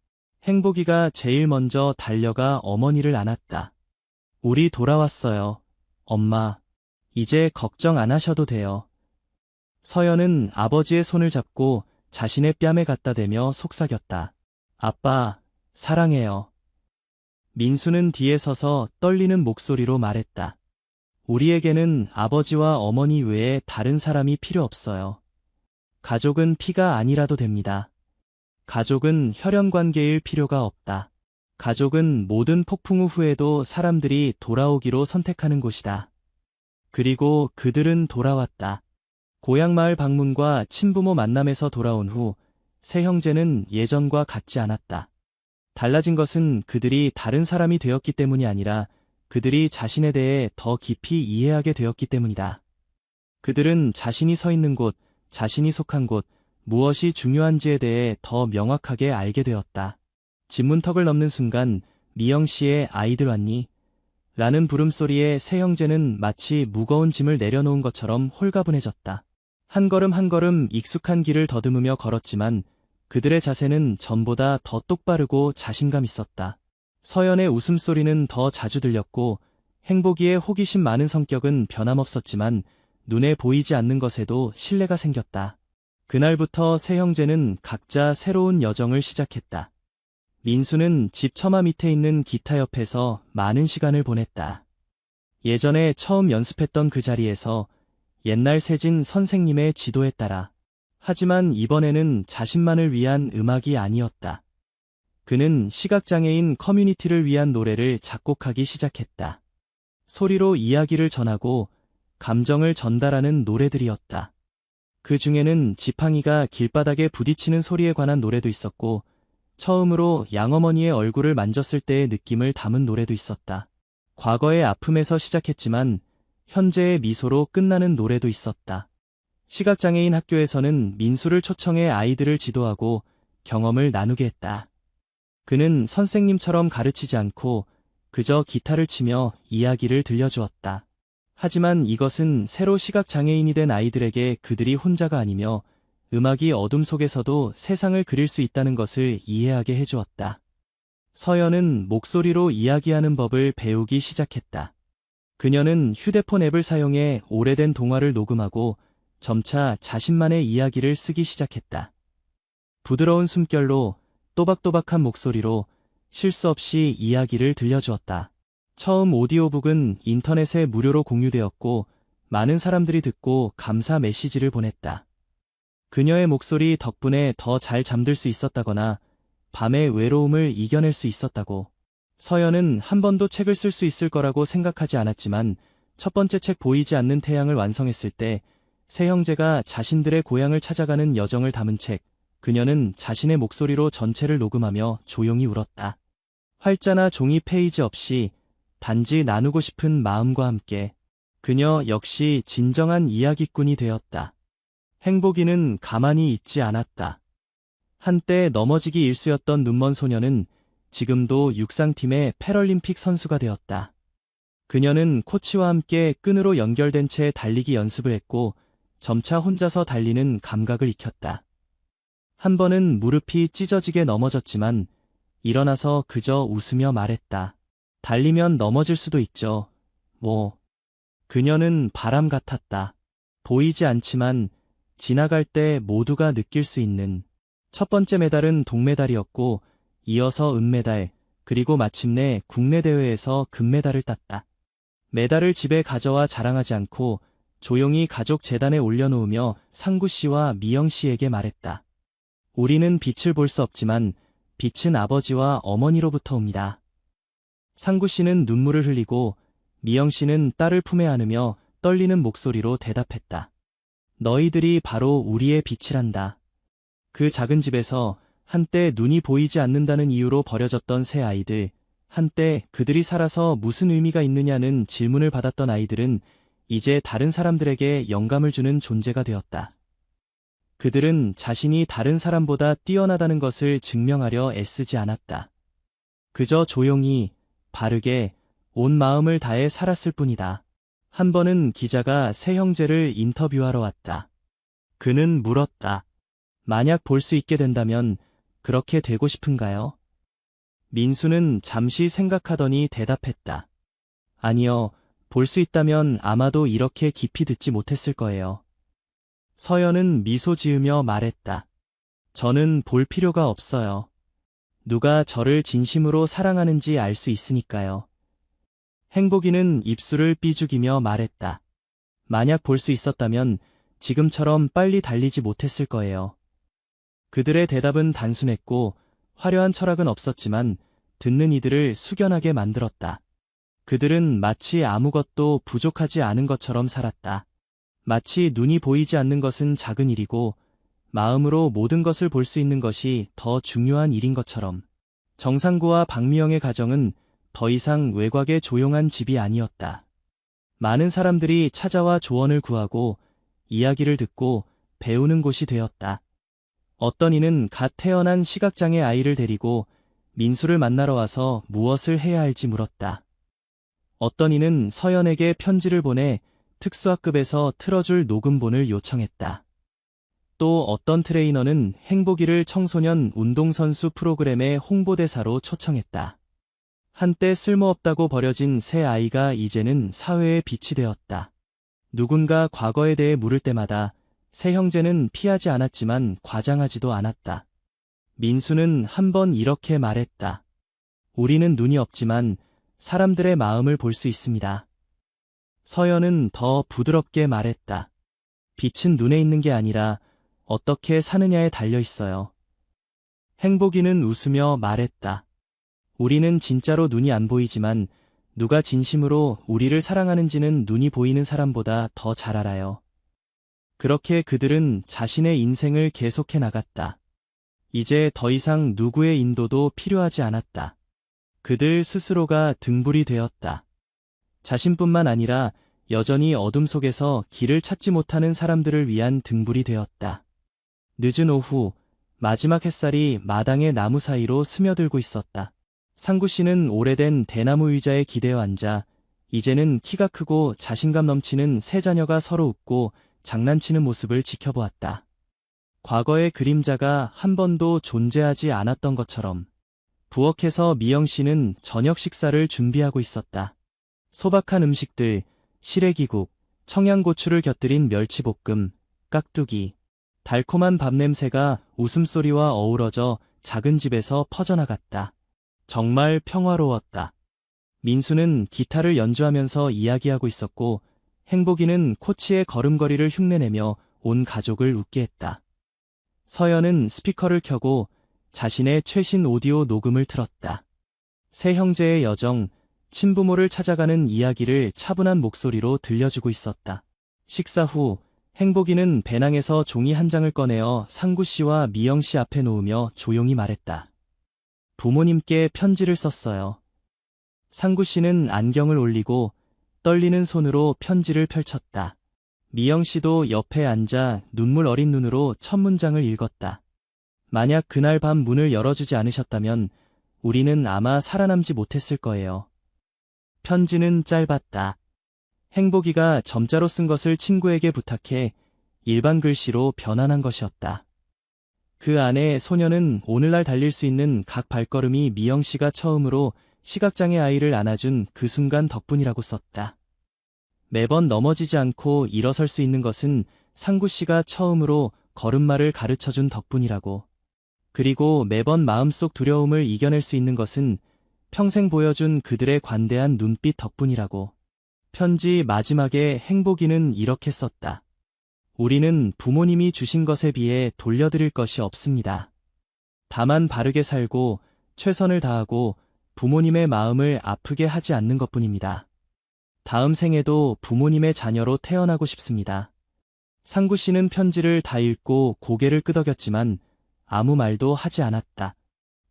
행복이가 제일 먼저 달려가 어머니를 안았다. 우리 돌아왔어요. 엄마. 이제 걱정 안 하셔도 돼요. 서연은 아버지의 손을 잡고 자신의 뺨에 갖다 대며 속삭였다. 아빠, 사랑해요. 민수는 뒤에 서서 떨리는 목소리로 말했다. 우리에게는 아버지와 어머니 외에 다른 사람이 필요 없어요. 가족은 피가 아니라도 됩니다. 가족은 혈연 관계일 필요가 없다. 가족은 모든 폭풍 후에도 사람들이 돌아오기로 선택하는 곳이다. 그리고 그들은 돌아왔다. 고향 마을 방문과 친부모 만남에서 돌아온 후 세 형제는 예전과 같지 않았다. 달라진 것은 그들이 다른 사람이 되었기 때문이 아니라 그들이 자신에 대해 더 깊이 이해하게 되었기 때문이다. 그들은 자신이 서 있는 곳, 자신이 속한 곳, 무엇이 중요한지에 대해 더 명확하게 알게 되었다. 집 문턱을 넘는 순간 미영 씨의 아이들 왔니? 라는 부름소리에 세 형제는 마치 무거운 짐을 내려놓은 것처럼 홀가분해졌다. 한 걸음 한 걸음 익숙한 길을 더듬으며 걸었지만 그들의 자세는 전보다 더 똑바르고 자신감 있었다. 서연의 웃음소리는 더 자주 들렸고 행복이의 호기심 많은 성격은 변함없었지만 눈에 보이지 않는 것에도 신뢰가 생겼다. 그날부터 세 형제는 각자 새로운 여정을 시작했다. 민수는 집 처마 밑에 있는 기타 옆에서 많은 시간을 보냈다. 예전에 처음 연습했던 그 자리에서 옛날 세진 선생님의 지도에 따라. 하지만 이번에는 자신만을 위한 음악이 아니었다. 그는 시각장애인 커뮤니티를 위한 노래를 작곡하기 시작했다. 소리로 이야기를 전하고 감정을 전달하는 노래들이었다. 그 중에는 지팡이가 길바닥에 부딪히는 소리에 관한 노래도 있었고 처음으로 양어머니의 얼굴을 만졌을 때의 느낌을 담은 노래도 있었다. 과거의 아픔에서 시작했지만 현재의 미소로 끝나는 노래도 있었다. 시각장애인 학교에서는 민수를 초청해 아이들을 지도하고 경험을 나누게 했다. 그는 선생님처럼 가르치지 않고 그저 기타를 치며 이야기를 들려주었다. 하지만 이것은 새로 시각장애인이 된 아이들에게 그들이 혼자가 아니며 음악이 어둠 속에서도 세상을 그릴 수 있다는 것을 이해하게 해주었다. 서연은 목소리로 이야기하는 법을 배우기 시작했다. 그녀는 휴대폰 앱을 사용해 오래된 동화를 녹음하고 점차 자신만의 이야기를 쓰기 시작했다. 부드러운 숨결로 또박또박한 목소리로 실수 없이 이야기를 들려주었다. 처음 오디오북은 인터넷에 무료로 공유되었고 많은 사람들이 듣고 감사 메시지를 보냈다. 그녀의 목소리 덕분에 더 잘 잠들 수 있었다거나 밤의 외로움을 이겨낼 수 있었다고. 서연은 한 번도 책을 쓸 수 있을 거라고 생각하지 않았지만 첫 번째 책 보이지 않는 태양을 완성했을 때 세 형제가 자신들의 고향을 찾아가는 여정을 담은 책, 그녀는 자신의 목소리로 전체를 녹음하며 조용히 울었다. 활자나 종이 페이지 없이 단지 나누고 싶은 마음과 함께 그녀 역시 진정한 이야기꾼이 되었다. 행복이는 가만히 있지 않았다. 한때 넘어지기 일쑤였던 눈먼 소녀는 지금도 육상팀의 패럴림픽 선수가 되었다. 그녀는 코치와 함께 끈으로 연결된 채 달리기 연습을 했고 점차 혼자서 달리는 감각을 익혔다. 한 번은 무릎이 찢어지게 넘어졌지만 일어나서 그저 웃으며 말했다. 달리면 넘어질 수도 있죠. 뭐. 그녀는 바람 같았다. 보이지 않지만 지나갈 때 모두가 느낄 수 있는. 첫 번째 메달은 동메달이었고 이어서 은메달, 그리고 마침내 국내 대회에서 금메달을 땄다. 메달을 집에 가져와 자랑하지 않고 조용히 가족 재단에 올려놓으며 상구 씨와 미영 씨에게 말했다. 우리는 빛을 볼 수 없지만 빛은 아버지와 어머니로부터 옵니다. 상구 씨는 눈물을 흘리고 미영 씨는 딸을 품에 안으며 떨리는 목소리로 대답했다. 너희들이 바로 우리의 빛이란다. 그 작은 집에서 한때 눈이 보이지 않는다는 이유로 버려졌던 세 아이들, 한때 그들이 살아서 무슨 의미가 있느냐는 질문을 받았던 아이들은 이제 다른 사람들에게 영감을 주는 존재가 되었다. 그들은 자신이 다른 사람보다 뛰어나다는 것을 증명하려 애쓰지 않았다. 그저 조용히, 바르게, 온 마음을 다해 살았을 뿐이다. 한 번은 기자가 세 형제를 인터뷰하러 왔다. 그는 물었다. 만약 볼 수 있게 된다면 그렇게 되고 싶은가요? 민수는 잠시 생각하더니 대답했다. 아니요, 볼 수 있다면 아마도 이렇게 깊이 듣지 못했을 거예요. 서연은 미소 지으며 말했다. 저는 볼 필요가 없어요. 누가 저를 진심으로 사랑하는지 알 수 있으니까요. 행복이는 입술을 삐죽이며 말했다. 만약 볼 수 있었다면 지금처럼 빨리 달리지 못했을 거예요. 그들의 대답은 단순했고 화려한 철학은 없었지만 듣는 이들을 숙연하게 만들었다. 그들은 마치 아무것도 부족하지 않은 것처럼 살았다. 마치 눈이 보이지 않는 것은 작은 일이고 마음으로 모든 것을 볼 수 있는 것이 더 중요한 일인 것처럼. 정상구와 박미영의 가정은 더 이상 외곽의 조용한 집이 아니었다. 많은 사람들이 찾아와 조언을 구하고 이야기를 듣고 배우는 곳이 되었다. 어떤 이는 갓 태어난 시각장애 아이를 데리고 민수를 만나러 와서 무엇을 해야 할지 물었다. 어떤 이는 서연에게 편지를 보내 특수학급에서 틀어줄 녹음본을 요청했다. 또 어떤 트레이너는 행복이를 청소년 운동선수 프로그램의 홍보대사로 초청했다. 한때 쓸모없다고 버려진 새 아이가 이제는 사회의 빛이 되었다. 누군가 과거에 대해 물을 때마다 새 형제는 피하지 않았지만 과장하지도 않았다. 민수는 한 번 이렇게 말했다. 우리는 눈이 없지만 사람들의 마음을 볼 수 있습니다. 서연은 더 부드럽게 말했다. 빛은 눈에 있는 게 아니라 어떻게 사느냐에 달려 있어요. 행복이는 웃으며 말했다. 우리는 진짜로 눈이 안 보이지만 누가 진심으로 우리를 사랑하는지는 눈이 보이는 사람보다 더 잘 알아요. 그렇게 그들은 자신의 인생을 계속해 나갔다. 이제 더 이상 누구의 인도도 필요하지 않았다. 그들 스스로가 등불이 되었다. 자신뿐만 아니라 여전히 어둠 속에서 길을 찾지 못하는 사람들을 위한 등불이 되었다. 늦은 오후, 마지막 햇살이 마당의 나무 사이로 스며들고 있었다. 상구 씨는 오래된 대나무 의자에 기대어 앉아 이제는 키가 크고 자신감 넘치는 세 자녀가 서로 웃고 장난치는 모습을 지켜보았다. 과거의 그림자가 한 번도 존재하지 않았던 것처럼. 부엌에서 미영 씨는 저녁 식사를 준비하고 있었다. 소박한 음식들, 시래기국, 청양고추를 곁들인 멸치볶음, 깍두기, 달콤한 밥 냄새가 웃음소리와 어우러져 작은 집에서 퍼져나갔다. 정말 평화로웠다. 민수는 기타를 연주하면서 이야기하고 있었고 행복이는 코치의 걸음걸이를 흉내내며 온 가족을 웃게 했다. 서연은 스피커를 켜고 자신의 최신 오디오 녹음을 틀었다. 세 형제의 여정, 친부모를 찾아가는 이야기를 차분한 목소리로 들려주고 있었다. 식사 후 행복이는 배낭에서 종이 한 장을 꺼내어 상구 씨와 미영 씨 앞에 놓으며 조용히 말했다. 부모님께 편지를 썼어요. 상구 씨는 안경을 올리고 떨리는 손으로 편지를 펼쳤다. 미영 씨도 옆에 앉아 눈물 어린 눈으로 첫 문장을 읽었다. 만약 그날 밤 문을 열어주지 않으셨다면 우리는 아마 살아남지 못했을 거예요. 편지는 짧았다. 행복이가 점자로 쓴 것을 친구에게 부탁해 일반 글씨로 변환한 것이었다. 그 안에 소녀는 오늘날 달릴 수 있는 각 발걸음이 미영 씨가 처음으로 시각장애 아이를 안아준 그 순간 덕분이라고 썼다. 매번 넘어지지 않고 일어설 수 있는 것은 상구 씨가 처음으로 걸음마를 가르쳐준 덕분이라고. 그리고 매번 마음속 두려움을 이겨낼 수 있는 것은 평생 보여준 그들의 관대한 눈빛 덕분이라고. 편지 마지막에 행복이는 이렇게 썼다. 우리는 부모님이 주신 것에 비해 돌려드릴 것이 없습니다. 다만 바르게 살고 최선을 다하고 부모님의 마음을 아프게 하지 않는 것뿐입니다. 다음 생에도 부모님의 자녀로 태어나고 싶습니다. 상구 씨는 편지를 다 읽고 고개를 끄덕였지만 아무 말도 하지 않았다.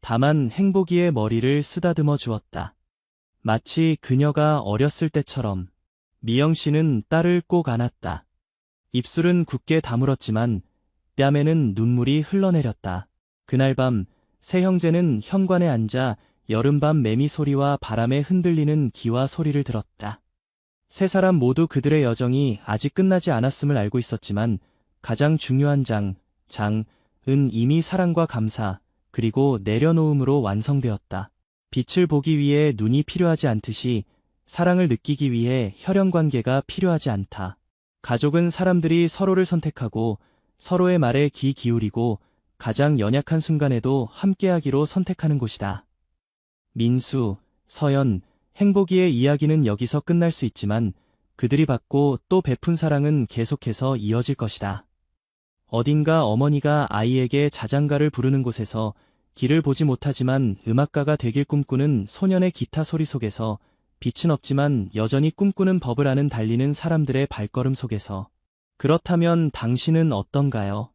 다만 행복이의 머리를 쓰다듬어 주었다. 마치 그녀가 어렸을 때처럼. 미영 씨는 딸을 꼭 안았다. 입술은 굳게 다물었지만 뺨에는 눈물이 흘러내렸다. 그날 밤 세 형제는 현관에 앉아 여름밤 매미 소리와 바람에 흔들리는 기와 소리를 들었다. 세 사람 모두 그들의 여정이 아직 끝나지 않았음을 알고 있었지만 가장 중요한 장은 이미 사랑과 감사, 그리고 내려놓음으로 완성되었다. 빛을 보기 위해 눈이 필요하지 않듯이 사랑을 느끼기 위해 혈연관계가 필요하지 않다. 가족은 사람들이 서로를 선택하고 서로의 말에 귀 기울이고 가장 연약한 순간에도 함께하기로 선택하는 곳이다. 민수, 서연, 행복이의 이야기는 여기서 끝날 수 있지만 그들이 받고 또 베푼 사랑은 계속해서 이어질 것이다. 어딘가 어머니가 아이에게 자장가를 부르는 곳에서 길을 보지 못하지만 음악가가 되길 꿈꾸는 소년의 기타 소리 속에서 빛은 없지만 여전히 꿈꾸는 법을 아는 달리는 사람들의 발걸음 속에서 그렇다면 당신은 어떤가요?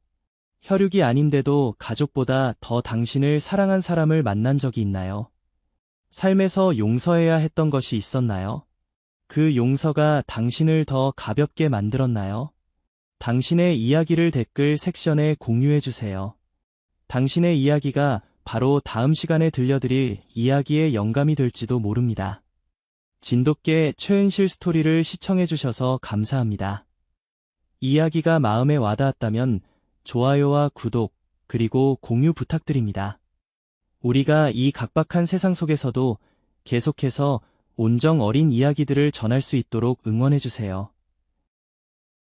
혈육이 아닌데도 가족보다 더 당신을 사랑한 사람을 만난 적이 있나요? 삶에서 용서해야 했던 것이 있었나요? 그 용서가 당신을 더 가볍게 만들었나요? 당신의 이야기를 댓글 섹션에 공유해주세요. 당신의 이야기가 바로 다음 시간에 들려드릴 이야기의 영감이 될지도 모릅니다. 진돗개 최은실 스토리를 시청해주셔서 감사합니다. 이야기가 마음에 와닿았다면 좋아요와 구독, 그리고 공유 부탁드립니다. 우리가 이 각박한 세상 속에서도 계속해서 온정 어린 이야기들을 전할 수 있도록 응원해주세요.